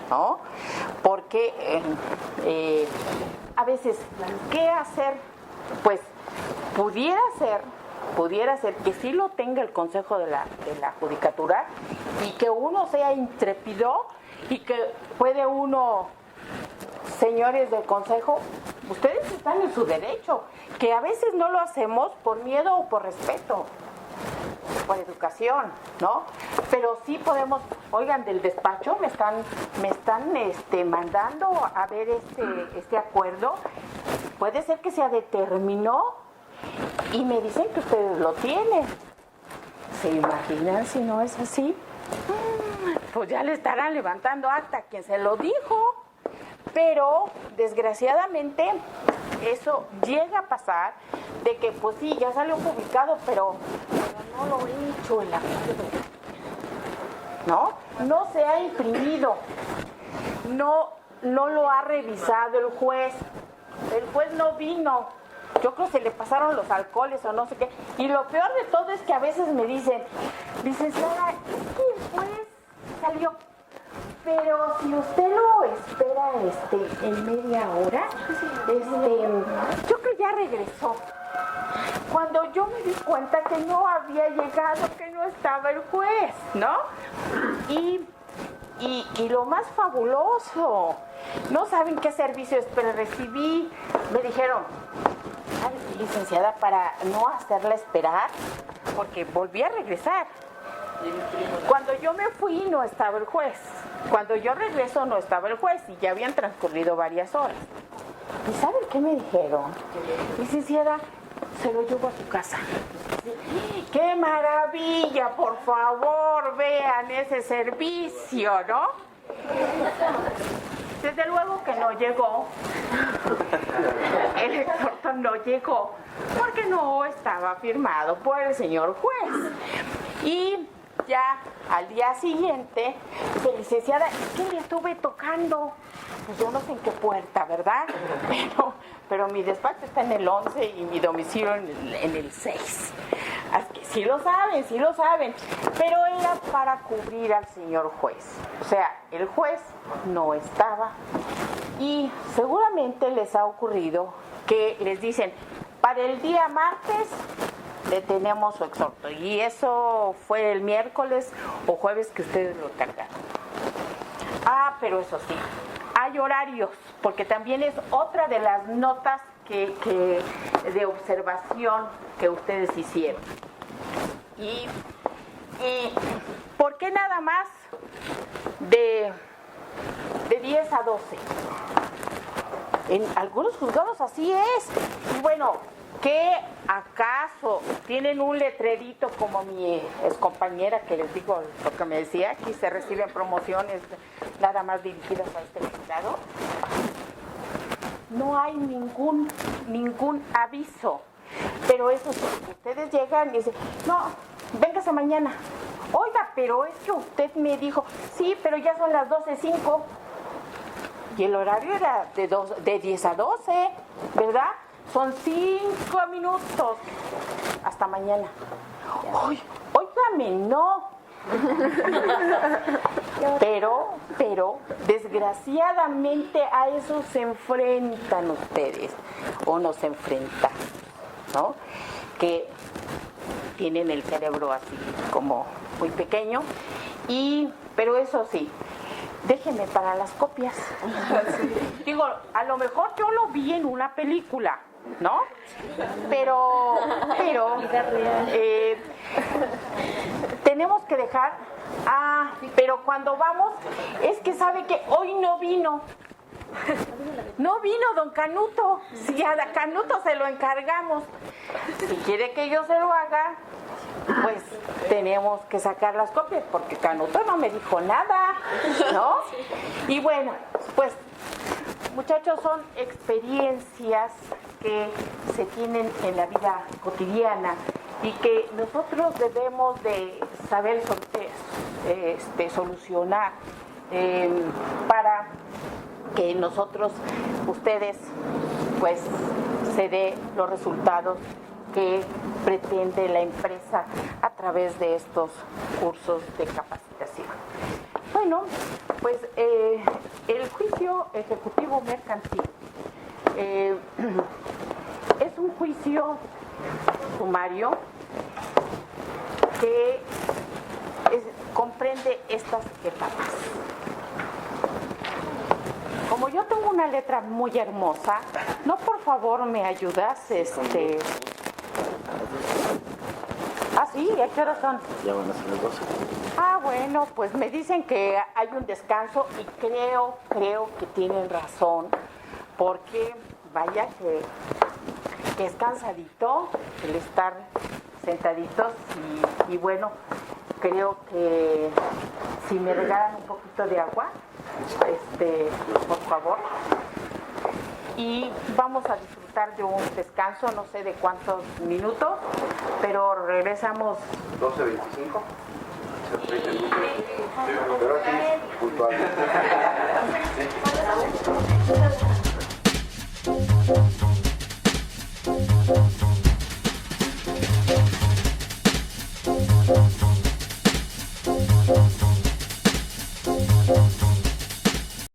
S1: ¿no? Porque a veces, ¿qué hacer? Pues pudiera ser que sí lo tenga el Consejo de la Judicatura y que uno sea intrépido y que puede uno, señores del Consejo, ustedes están en su derecho, que a veces no lo hacemos por miedo o por respeto, por educación, ¿no? Pero sí podemos, oigan, del despacho me están mandando a ver este acuerdo puede ser que se determinó y me dicen que ustedes lo tienen. ¿Se imaginan si no es así? Pues ya le estarán levantando acta a quien se lo dijo. Pero desgraciadamente eso llega a pasar, de que pues sí, ya salió publicado, pero no lo he hecho el acuerdo. No se ha imprimido, no lo ha revisado el juez no vino, yo creo que se le pasaron los alcoholes o no sé qué, y lo peor de todo es que a veces me dicen, licenciada, es que el juez salió, pero si usted lo espera en media hora, yo creo que ya regresó. Cuando yo me di cuenta que no había llegado, que no estaba el juez, ¿no? Y lo más fabuloso, no saben qué servicios recibí. Me dijeron, licenciada, para no hacerla esperar, porque volví a regresar. Cuando yo me fui no estaba el juez. Cuando yo regreso no estaba el juez y ya habían transcurrido varias horas. ¿Y saben qué me dijeron? Licenciada, se lo llevo a su casa. ¡Qué maravilla! Por favor, vean ese servicio, ¿no? Desde luego que no llegó. El exhorto no llegó porque no estaba firmado por el señor juez. Y ya al día siguiente, dice, licenciada, es que le estuve tocando. Pues yo no sé en qué puerta, ¿verdad? Pero mi despacho está en el 11 y mi domicilio en el 6. Así que sí lo saben. Pero era para cubrir al señor juez. O sea, el juez no estaba. Y seguramente les ha ocurrido que les dicen, para el día martes le tenemos su exhorto. Y eso fue el miércoles o jueves que ustedes lo cargaron. Pero eso sí, hay horarios, porque también es otra de las notas que de observación que ustedes hicieron. Y ¿por qué nada más de 10 a 12? En algunos juzgados así es. Y bueno, ¿qué acaso tienen un letrerito como mi excompañera que les digo lo que me decía? Aquí se reciben promociones nada más dirigidas a este juzgado. No hay ningún aviso. Pero eso sí, ustedes llegan y dicen, no, véngase mañana. Oiga, pero es que usted me dijo, sí, pero ya son las 12:05. Y el horario era de 10 a 12, ¿verdad? Son 5 minutos. Hasta mañana. Óigame, no. Pero, desgraciadamente a eso se enfrentan ustedes. O nos enfrentan, ¿no? Que tienen el cerebro así como muy pequeño. Pero eso sí, déjenme para las copias. Digo, a lo mejor yo lo vi en una película, ¿no? Pero tenemos que dejar. Pero cuando vamos, es que sabe que hoy no vino. No vino don Canuto. Si a Canuto se lo encargamos. Si quiere que yo se lo haga, pues tenemos que sacar las copias, porque Canuto no me dijo nada, ¿no? Y bueno, pues muchachos, son experiencias que se tienen en la vida cotidiana y que nosotros debemos de saber solucionar para que ustedes, pues se dé los resultados que pretende la empresa a través de estos cursos de capacitación. Bueno, pues el juicio ejecutivo mercantil es un juicio sumario que comprende estas etapas. Como yo tengo una letra muy hermosa, ¿no por favor me ayudas? Sí, ¿a qué hora son?
S6: Ya van a ser las 12.
S1: Bueno, pues me dicen que hay un descanso y creo que tienen razón, porque vaya que es cansadito el estar sentaditos y bueno, creo que si me regalan un poquito de agua, por favor. Y vamos a disfrutar de un descanso, no sé de cuántos minutos, pero regresamos
S3: 12:25. Pero sí, puntual.